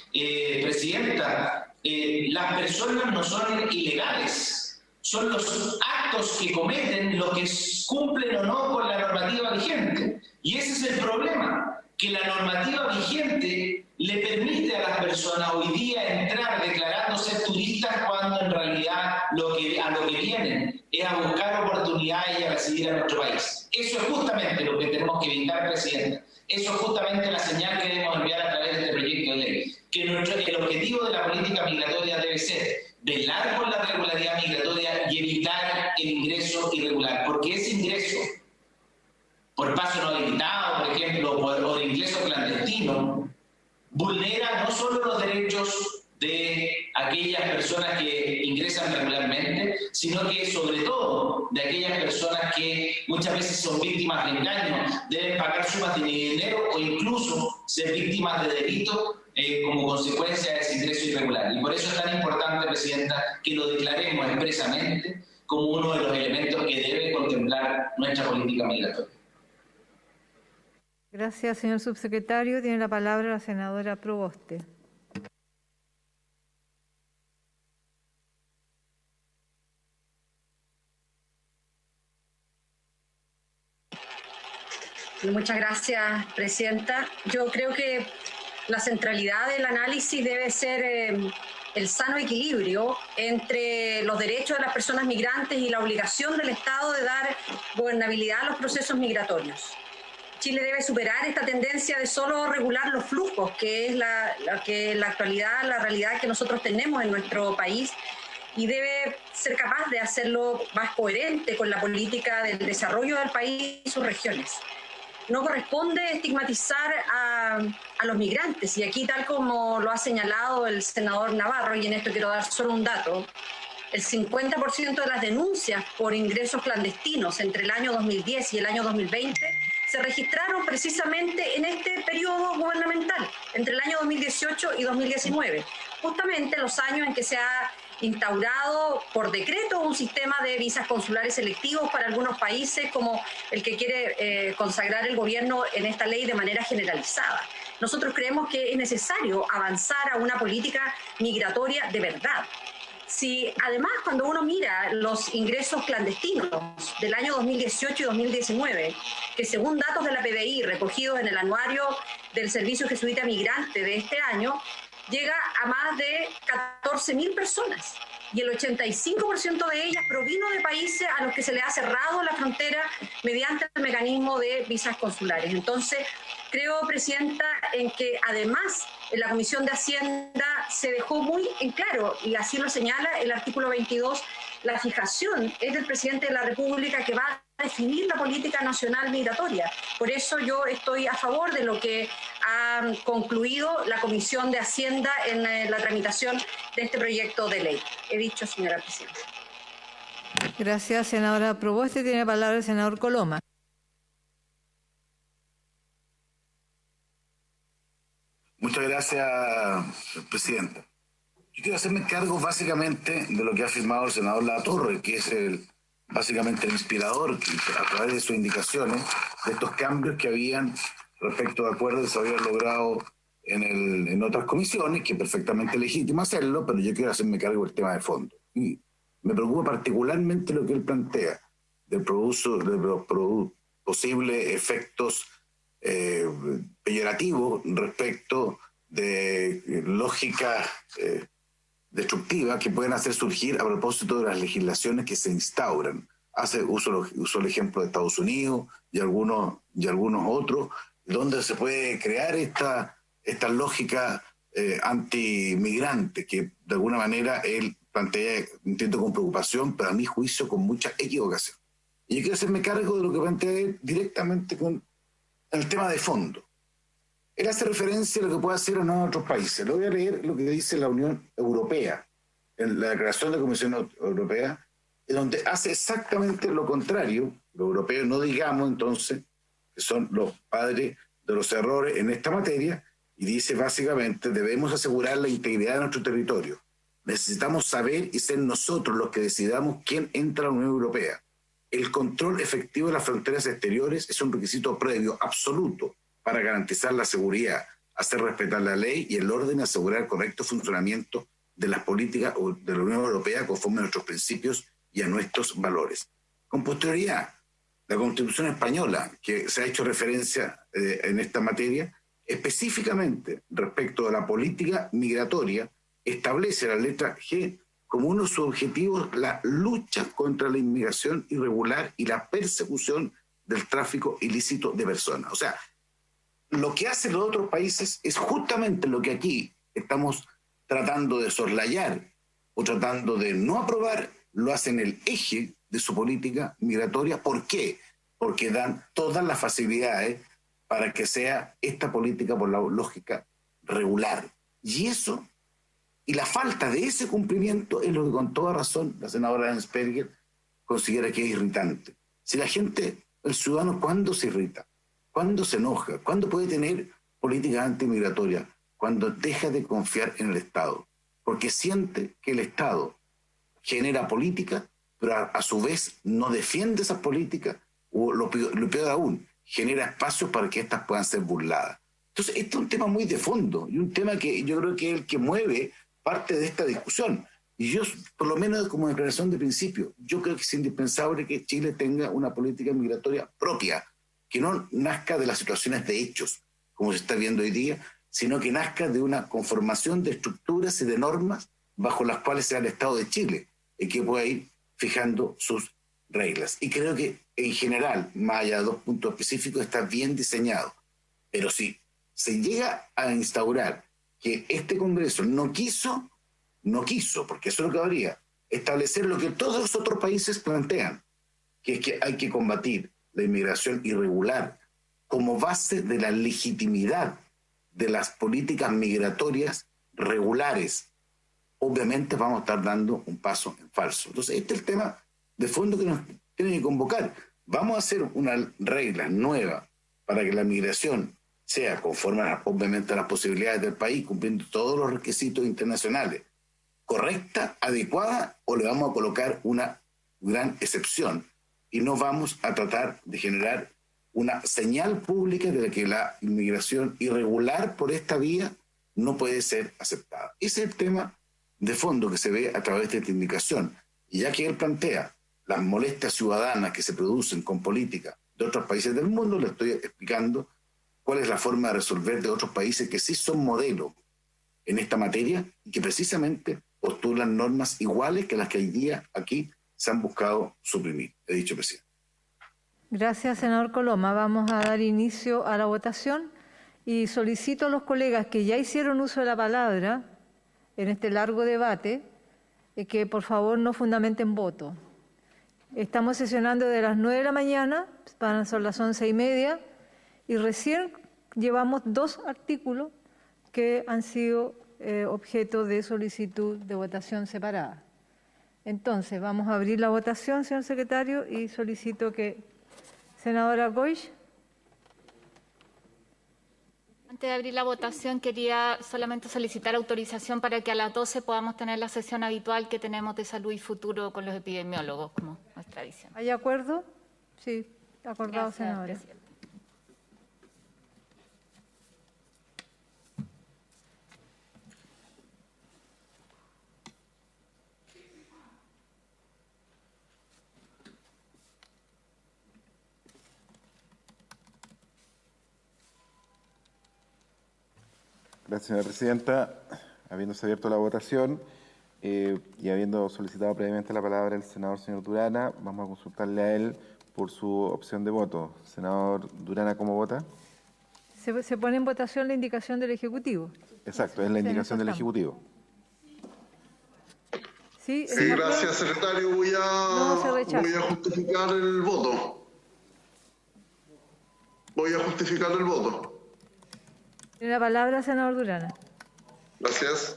presidenta. Las personas no son ilegales. Son los actos que cometen los que cumplen o no con la normativa vigente. Y ese es el problema, que la normativa vigente le permite a las personas hoy día entrar declarando ser turistas cuando en realidad a lo que vienen es a buscar oportunidades y a residir en nuestro país. Eso es justamente lo que tenemos que evitar, presidenta. Eso es justamente la señal que debemos enviar a través de este proyecto de ley. Que el objetivo de la política migratoria debe ser velar por la regularidad migratoria y evitar el ingreso irregular. Porque ese ingreso, por paso no habilitado, por ejemplo, o de ingreso clandestino, vulnera no solo los derechos de aquellas personas que ingresan regularmente, sino que sobre todo de aquellas personas que muchas veces son víctimas de engaño, deben pagar sumas de dinero o incluso ser víctimas de delitos como consecuencia de ese ingreso irregular. Y por eso es tan importante, presidenta, que lo declaremos expresamente como uno de los elementos que debe contemplar nuestra política migratoria. Gracias, señor subsecretario. Tiene la palabra la senadora Proboste. Muchas gracias, presidenta. Yo creo que la centralidad del análisis debe ser el sano equilibrio entre los derechos de las personas migrantes y la obligación del Estado de dar gobernabilidad a los procesos migratorios. Chile debe superar esta tendencia de solo regular los flujos, que es la actualidad, la realidad que nosotros tenemos en nuestro país, y debe ser capaz de hacerlo más coherente con la política del desarrollo del país y sus regiones. No corresponde estigmatizar a los migrantes, y aquí, tal como lo ha señalado el senador Navarro, y en esto quiero dar solo un dato, el 50% de las denuncias por ingresos clandestinos entre el año 2010 y el año 2020 se registraron precisamente en este periodo gubernamental, entre el año 2018 y 2019, justamente los años en que se ha instaurado por decreto un sistema de visas consulares selectivos para algunos países, como el que quiere consagrar el gobierno en esta ley de manera generalizada. Nosotros creemos que es necesario avanzar a una política migratoria de verdad. Si además, cuando uno mira los ingresos clandestinos del año 2018 y 2019, que según datos de la PDI recogidos en el anuario del Servicio Jesuita Migrante de este año, llega a más de 14.000 personas, y el 85% de ellas provino de países a los que se le ha cerrado la frontera mediante el mecanismo de visas consulares. Entonces, creo, Presidenta, en que además en la Comisión de Hacienda se dejó muy en claro, y así lo señala el artículo 22, la fijación es del Presidente de la República, que va a definir la política nacional migratoria. Por eso yo estoy a favor de lo que ha concluido la Comisión de Hacienda en la tramitación de este proyecto de ley. He dicho, señora Presidenta. Gracias, senadora Proboste. Tiene la palabra el senador Coloma. Muchas gracias, Presidenta. Yo quiero hacerme cargo básicamente de lo que ha afirmado el senador Latorre, que es básicamente el inspirador, que a través de sus indicaciones, de estos cambios que habían respecto de acuerdos que se habían logrado en otras comisiones, que es perfectamente legítimo hacerlo, pero yo quiero hacerme cargo del tema de fondo. Y me preocupa particularmente lo que él plantea de los posibles efectos peyorativo respecto de lógicas destructivas que pueden hacer surgir a propósito de las legislaciones que se instauran. Uso el ejemplo de Estados Unidos y algunos otros, donde se puede crear esta lógica antimigrantes que de alguna manera él plantea, entiendo con preocupación, pero a mi juicio con mucha equivocación. Y yo quiero hacerme cargo de lo que plantea él directamente con el tema de fondo. Él hace referencia a lo que puede hacer o no en otros países. Le voy a leer lo que dice la Unión Europea, en la Declaración de la Comisión Europea, donde hace exactamente lo contrario. Los europeos no digamos entonces que son los padres de los errores en esta materia, y dice básicamente: debemos asegurar la integridad de nuestro territorio. Necesitamos saber y ser nosotros los que decidamos quién entra a la Unión Europea. El control efectivo de las fronteras exteriores es un requisito previo absoluto para garantizar la seguridad, hacer respetar la ley y el orden y asegurar el correcto funcionamiento de las políticas de la Unión Europea conforme a nuestros principios y a nuestros valores. Con posterioridad, la Constitución española, que se ha hecho referencia en esta materia, específicamente respecto a la política migratoria, establece la letra G como uno de sus objetivos la lucha contra la inmigración irregular y la persecución del tráfico ilícito de personas. O sea, lo que hacen los otros países es justamente lo que aquí estamos tratando de soslayar o tratando de no aprobar, lo hacen el eje de su política migratoria. ¿Por qué? Porque dan todas las facilidades para que sea esta política, por la lógica, regular. Y eso, y la falta de ese cumplimiento, es lo que con toda razón la senadora Ensperger considera que es irritante. Si la gente, el ciudadano, ¿cuándo se irrita? ¿Cuándo se enoja? ¿Cuándo puede tener políticas antimigratorias? Cuando deja de confiar en el Estado. Porque siente que el Estado genera política, pero a su vez no defiende esas políticas, o lo peor aún, genera espacios para que éstas puedan ser burladas. Entonces, este es un tema muy de fondo, y un tema que yo creo que es el que mueve parte de esta discusión. Y yo, por lo menos como declaración de principio, yo creo que es indispensable que Chile tenga una política migratoria propia, que no nazca de las situaciones de hechos, como se está viendo hoy día, sino que nazca de una conformación de estructuras y de normas bajo las cuales sea el Estado de Chile, y que pueda ir fijando sus reglas. Y creo que en general, más allá de dos puntos específicos, está bien diseñado. Pero si se llega a instaurar que este Congreso no quiso, porque eso es lo que habría, establecer lo que todos los otros países plantean, que es que hay que combatir la inmigración irregular como base de la legitimidad de las políticas migratorias regulares, obviamente vamos a estar dando un paso en falso. Entonces, este es el tema de fondo que nos tiene que convocar. Vamos a hacer una regla nueva para que la migración sea conforme obviamente a las posibilidades del país, cumpliendo todos los requisitos internacionales, correcta, adecuada, o le vamos a colocar una gran excepción y no vamos a tratar de generar una señal pública de que la inmigración irregular por esta vía no puede ser aceptada? Ese es el tema de fondo que se ve a través de esta indicación. Y ya que él plantea las molestias ciudadanas que se producen con políticas de otros países del mundo, le estoy explicando cuál es la forma de resolver de otros países que sí son modelo en esta materia y que precisamente postulan normas iguales que las que hoy día aquí se han buscado suprimir. He dicho, presidente. Gracias, senador Coloma. Vamos a dar inicio a la votación y solicito a los colegas que ya hicieron uso de la palabra en este largo debate que por favor no fundamenten voto. Estamos sesionando de las 9 de la mañana, son las 11:30, y recién llevamos 2 artículos que han sido objeto de solicitud de votación separada. Entonces, vamos a abrir la votación, señor secretario, y solicito que... Senadora Goix. Antes de abrir la votación, quería solamente solicitar autorización para que a las 12 podamos tener la sesión habitual que tenemos de Salud y Futuro con los epidemiólogos, como es tradición. ¿Hay acuerdo? Sí, acordado, Gracias, senadora. presidenta. Gracias, señora presidenta. Habiéndose abierto la votación y habiendo solicitado previamente la palabra el senador señor Durana, vamos a consultarle a él por su opción de voto. Senador Durana, ¿cómo vota? Se pone en votación la indicación del Ejecutivo. Exacto, es la indicación del Ejecutivo. Sí, gracias, secretario. Voy a justificar el voto. Tiene la palabra, senador Durana. Gracias.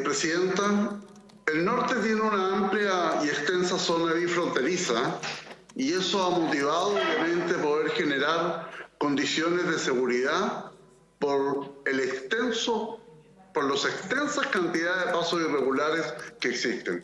Presidenta, el norte tiene una amplia y extensa zona bifronteriza y eso ha motivado obviamente poder generar condiciones de seguridad por las extensas cantidades de pasos irregulares que existen.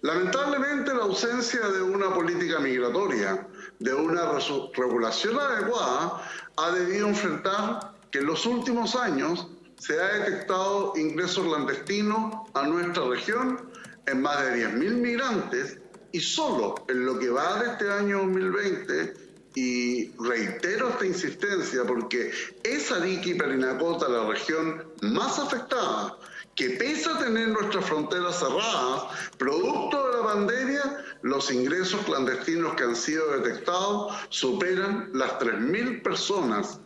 Lamentablemente, la ausencia de una política migratoria, de una regulación adecuada, ha debido enfrentar que en los últimos años se ha detectado ingresos clandestinos a nuestra región en más de 10.000 migrantes y solo en lo que va de este año 2020, y reitero esta insistencia porque es Arica y Parinacota la región más afectada, que pese a tener nuestras fronteras cerradas, producto de la pandemia, los ingresos clandestinos que han sido detectados superan las 3.000 personas.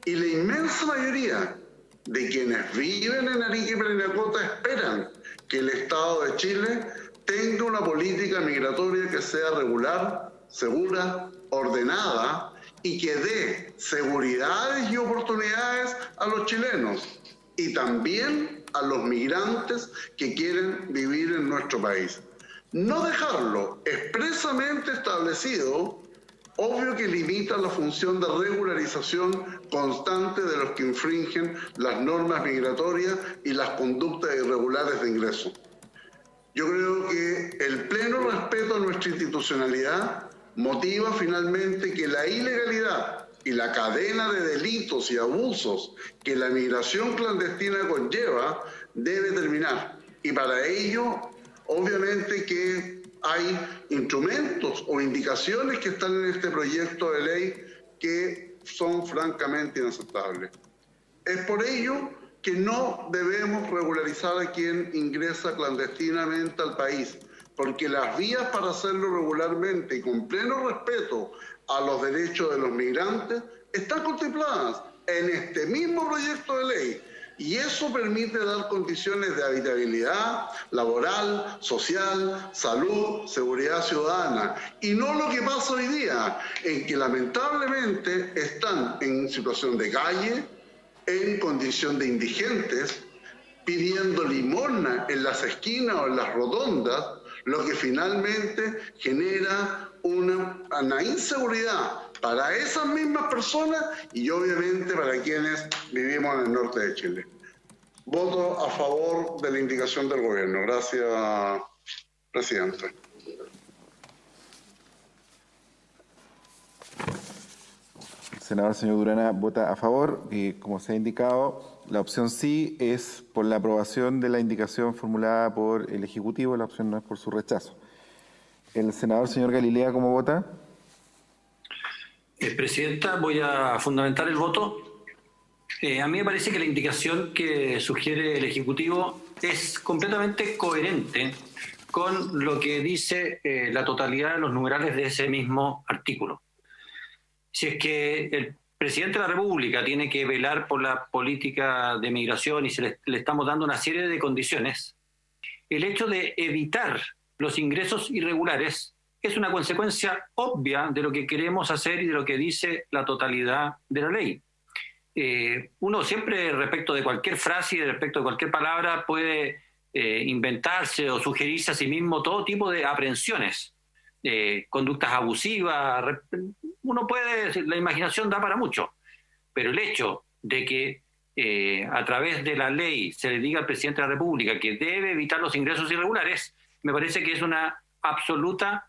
Y la inmensa mayoría de quienes viven en Arica y Parinacota esperan que el Estado de Chile tenga una política migratoria que sea regular, segura, ordenada y que dé seguridades y oportunidades a los chilenos y también a los migrantes que quieren vivir en nuestro país. No dejarlo expresamente establecido, obvio que limita la función de regularización constante de los que infringen las normas migratorias y las conductas irregulares de ingreso. Yo creo que el pleno respeto a nuestra institucionalidad motiva finalmente que la ilegalidad y la cadena de delitos y abusos que la migración clandestina conlleva debe terminar. Y para ello, obviamente que hay instrumentos o indicaciones que están en este proyecto de ley que son francamente inaceptables. Es por ello que no debemos regularizar a quien ingresa clandestinamente al país, porque las vías para hacerlo regularmente y con pleno respeto a los derechos de los migrantes están contempladas en este mismo proyecto de ley. Y eso permite dar condiciones de habitabilidad laboral, social, salud, seguridad ciudadana. Y no lo que pasa hoy día, en que lamentablemente están en situación de calle, en condición de indigentes, pidiendo limosna en las esquinas o en las rotondas, lo que finalmente genera una inseguridad para esas mismas personas y obviamente para quienes vivimos en el norte de Chile. Voto a favor de la indicación del gobierno. Gracias, presidente. El senador señor Durana vota a favor y, como se ha indicado, la opción sí es por la aprobación de la indicación formulada por el Ejecutivo, la opción no es por su rechazo. El senador señor Galilea, ¿cómo vota? Presidenta, voy a fundamentar el voto. A mí me parece que la indicación que sugiere el Ejecutivo es completamente coherente con lo que dice la totalidad de los numerales de ese mismo artículo. Si es que el presidente de la República tiene que velar por la política de migración y le estamos dando una serie de condiciones, el hecho de evitar los ingresos irregulares es una consecuencia obvia de lo que queremos hacer y de lo que dice la totalidad de la ley. Uno siempre, respecto de cualquier frase y respecto de cualquier palabra, puede inventarse o sugerirse a sí mismo todo tipo de aprehensiones, conductas abusivas. Uno puede, la imaginación da para mucho, pero el hecho de que a través de la ley se le diga al presidente de la República que debe evitar los ingresos irregulares, me parece que es una absoluta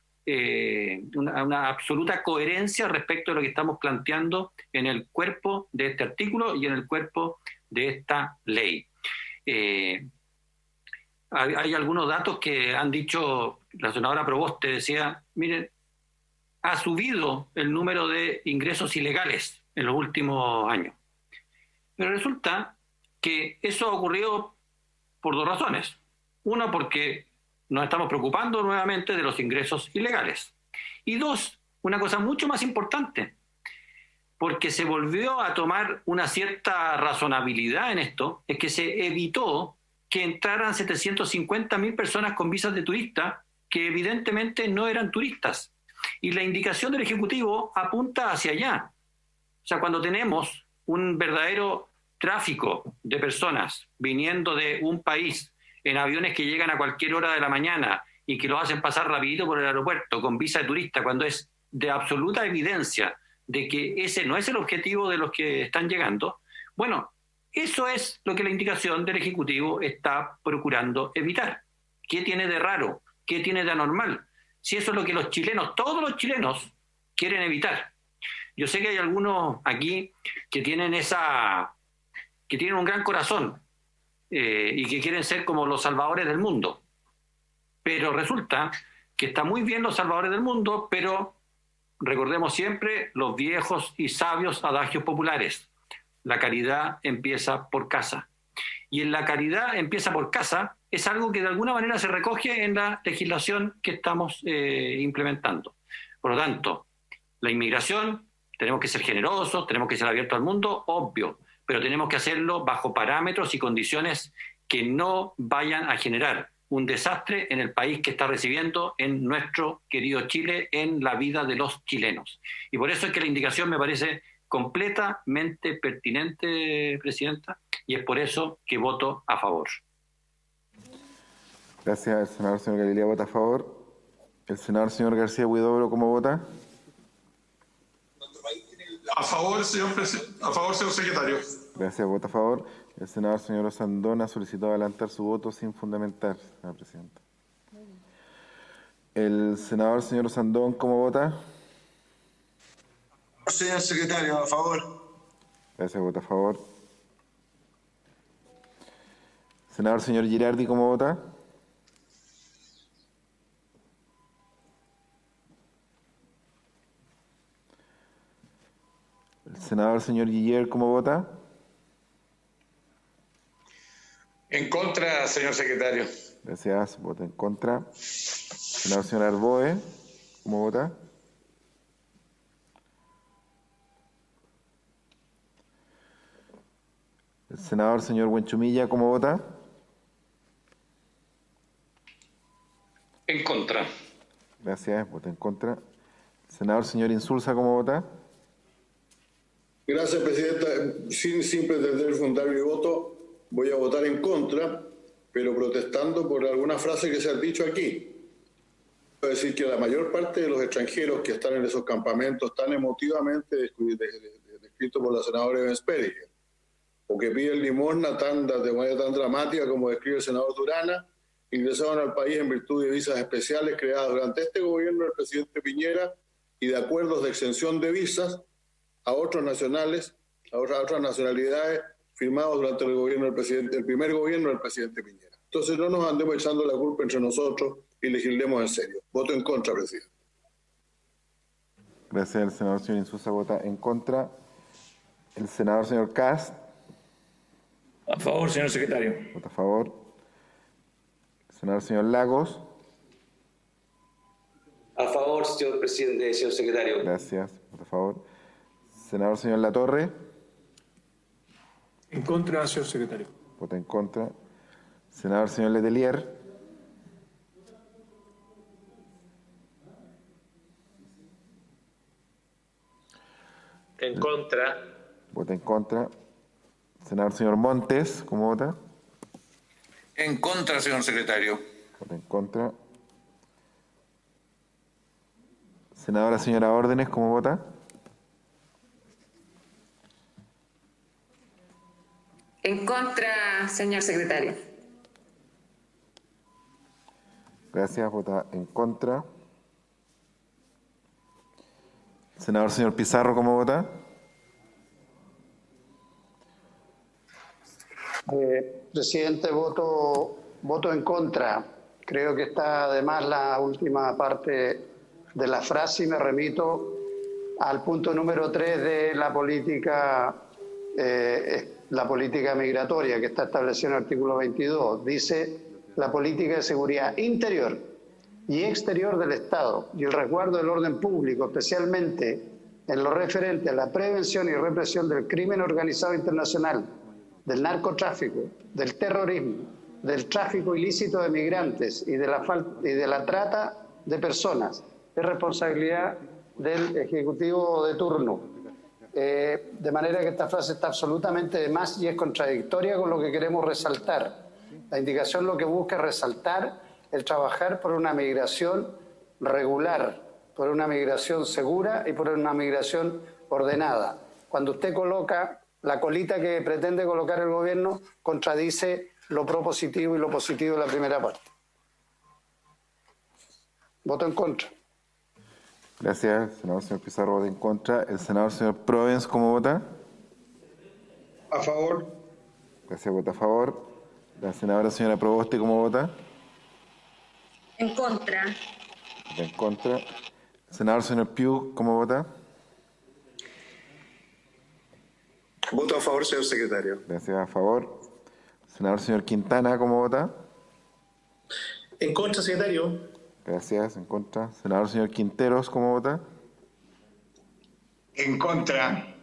coherencia respecto de lo que estamos planteando en el cuerpo de este artículo y en el cuerpo de esta ley. Hay algunos datos que han dicho, la senadora Proboste decía, miren, ha subido el número de ingresos ilegales en los últimos años. Pero resulta que eso ha ocurrido por dos razones. Uno, porque nos estamos preocupando nuevamente de los ingresos ilegales. Y dos, una cosa mucho más importante, porque se volvió a tomar una cierta razonabilidad en esto, es que se evitó que entraran 750.000 personas con visas de turista que evidentemente no eran turistas. Y la indicación del Ejecutivo apunta hacia allá. O sea, cuando tenemos un verdadero tráfico de personas viniendo de un país en aviones que llegan a cualquier hora de la mañana y que lo hacen pasar rapidito por el aeropuerto con visa de turista, cuando es de absoluta evidencia de que ese no es el objetivo de los que están llegando, bueno, eso es lo que la indicación del Ejecutivo está procurando evitar. ¿Qué tiene de raro? ¿Qué tiene de anormal? Si eso es lo que los chilenos, todos los chilenos, quieren evitar. Yo sé que hay algunos aquí que tienen un gran corazón y que quieren ser como los salvadores del mundo. Pero resulta que está muy bien los salvadores del mundo, pero recordemos siempre los viejos y sabios adagios populares. La caridad empieza por casa. Y en la caridad empieza por casa es algo que de alguna manera se recoge en la legislación que estamos implementando. Por lo tanto, la inmigración, tenemos que ser generosos, tenemos que ser abiertos al mundo, obvio, pero tenemos que hacerlo bajo parámetros y condiciones que no vayan a generar un desastre en el país que está recibiendo, en nuestro querido Chile, en la vida de los chilenos. Y por eso es que la indicación me parece completamente pertinente, Presidenta, y es por eso que voto a favor. Gracias. El senador señor Galilea vota a favor. El senador señor García Huidobro, ¿cómo vota? A favor, señor secretario. Gracias, vota a favor. El senador señor Osandón ha solicitado adelantar su voto sin fundamentar, señora presidenta. El senador señor Osandón, ¿cómo vota? Señor secretario, a favor. Gracias, vota a favor. Senador señor Girardi, ¿cómo vota? El senador señor Guiller, ¿cómo vota? En contra, señor secretario. Gracias, vota en contra. Senador señor Arboe, ¿cómo vota? El senador señor Buenchumilla, ¿cómo vota? En contra. Gracias, vota en contra. El senador señor Insulza, ¿cómo vota? Gracias, presidenta. Sin pretender fundar mi voto, voy a votar en contra, pero protestando por alguna frase que se ha dicho aquí. Quiero decir que la mayor parte de los extranjeros que están en esos campamentos tan emotivamente descritos por la senadora Evans Pérez, o que piden limosna de manera tan dramática como describe el senador Durana, ingresaron al país en virtud de visas especiales creadas durante este gobierno del presidente Piñera y de acuerdos de exención de visas a otros nacionales, a otras nacionalidades firmados durante el primer gobierno del presidente Piñera. Entonces no nos andemos echando la culpa entre nosotros y legislemos en serio. Voto en contra, presidente. Gracias. El senador señor Insulza vota en contra. El senador señor Kast. A favor, señor secretario. Vota a favor. El senador señor Lagos. A favor, señor presidente, señor secretario. Gracias. Vota a favor. Senador señor Latorre. En contra, señor secretario. Vota en contra. Senador señor Letelier. En contra. Vota en contra. Senador señor Montes, ¿cómo vota? En contra, señor secretario. Vota en contra. Senadora señora Órdenes, ¿cómo vota? En contra, señor secretario. Gracias, vota en contra. Senador señor Pizarro, ¿cómo vota? Presidente, voto en contra. Creo que está además la última parte de la frase y me remito al punto número 3 de la política migratoria que está establecido en el artículo 22. Dice la política de seguridad interior y exterior del Estado y el resguardo del orden público, especialmente en lo referente a la prevención y represión del crimen organizado internacional, del narcotráfico, del terrorismo, del tráfico ilícito de migrantes y de la trata de personas, es responsabilidad del Ejecutivo de turno. De manera que esta frase está absolutamente de más y es contradictoria con lo que queremos resaltar. La indicación lo que busca es resaltar el trabajar por una migración regular, por una migración segura y por una migración ordenada. Cuando usted coloca la colita que pretende colocar el gobierno, contradice lo propositivo y lo positivo de la primera parte. Voto en contra. Gracias, senador señor Pizarro, vota en contra. El senador señor Provence, ¿cómo vota? A favor. Gracias, vota a favor. La senadora señora Proboste, ¿cómo vota? En contra. Vota en contra. El senador señor Piu, ¿cómo vota? Voto a favor, señor secretario. Gracias, a favor. Senador señor Quintana, ¿cómo vota? En contra, secretario. Gracias, en contra. Senador señor Quinteros, ¿cómo vota? En contra.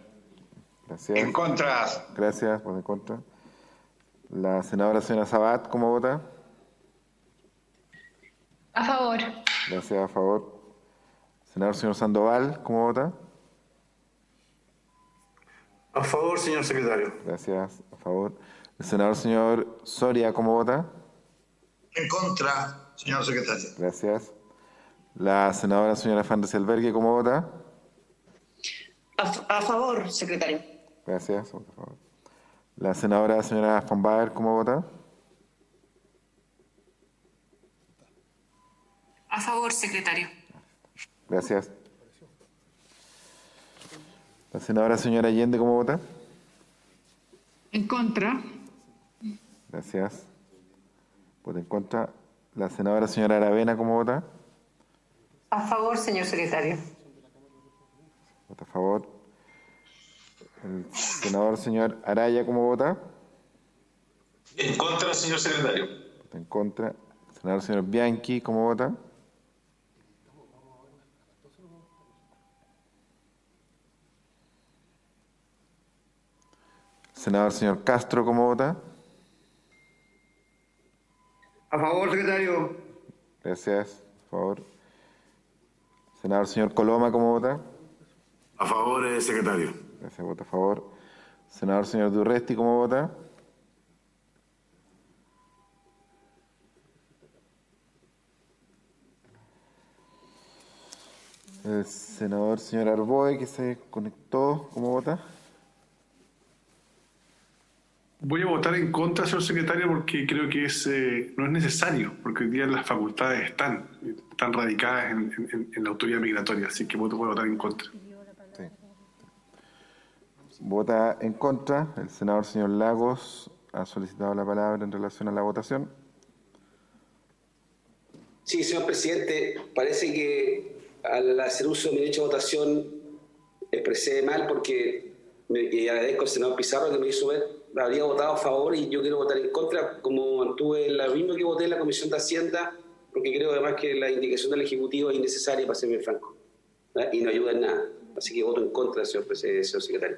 Gracias. En contra. Gracias, vota en contra. La senadora señora Sabat, ¿cómo vota? A favor. Gracias, a favor. Senador señor Sandoval, ¿cómo vota? A favor, señor secretario. Gracias, a favor. El senador señor Soria, ¿cómo vota? En contra, señor secretario. Gracias. La senadora señora Fernández Albergue, ¿cómo vota? A favor, secretario. Gracias, vota a favor. La senadora señora von Baer, ¿cómo vota? A favor, secretario. Gracias. La senadora señora Allende, ¿cómo vota? En contra. Gracias. Vota en contra. La senadora señora Aravena, ¿cómo vota? A favor, señor secretario. Vota a favor. El senador señor Araya, ¿cómo vota? En contra, señor secretario. Vota en contra. El senador señor Bianchi, ¿cómo vota? Senador señor Castro, ¿cómo vota? A favor, secretario. Gracias, a favor. Senador señor Coloma, ¿cómo vota? A favor, secretario. Gracias, vota a favor. Senador señor Durresti, ¿cómo vota? El senador señor Arboe, que se conectó, ¿cómo vota? Voy a votar en contra, señor secretario, porque creo que no es necesario, porque hoy día las facultades están radicadas en la autoridad migratoria, así que voy a votar en contra. Sí. Vota en contra. El senador señor Lagos ha solicitado la palabra en relación a la votación. Sí, señor presidente, parece que al hacer uso de mi derecho de votación expresé mal porque y agradezco al senador Pizarro que me hizo ver, habría votado a favor y yo quiero votar en contra, como mantuve la misma que voté en la Comisión de Hacienda, porque creo además que la indicación del Ejecutivo es innecesaria, para serme franco, ¿verdad? Y no ayuda en nada. Así que voto en contra, señor secretario.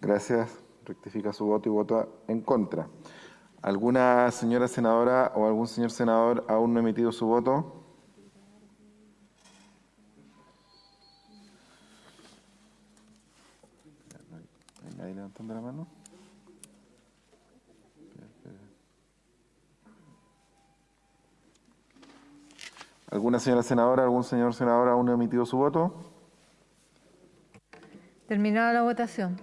Gracias. Rectifica su voto y vota en contra. ¿Alguna señora senadora o algún señor senador aún no ha emitido su voto? ¿No hay nadie levantando la mano? ¿Alguna señora senadora, algún señor senador aún no ha emitido su voto? Terminada la votación.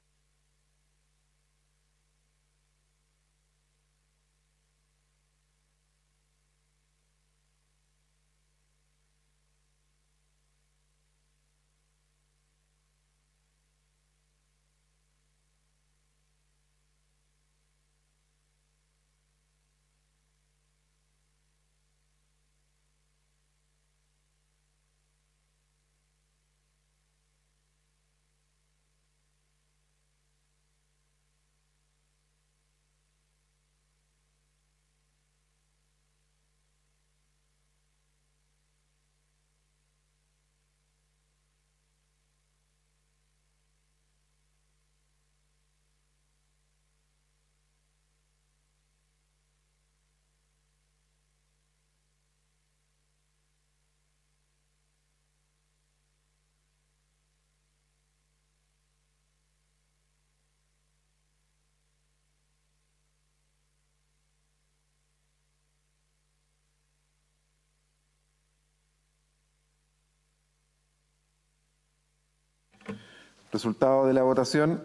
Resultado de la votación.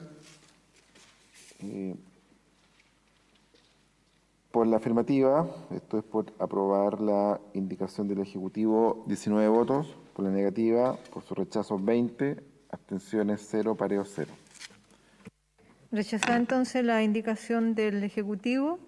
Por la afirmativa, esto es por aprobar la indicación del Ejecutivo, 19 votos. Por la negativa, por su rechazo, 20. Abstenciones, 0. Pareos, 0. Rechazada entonces la indicación del Ejecutivo.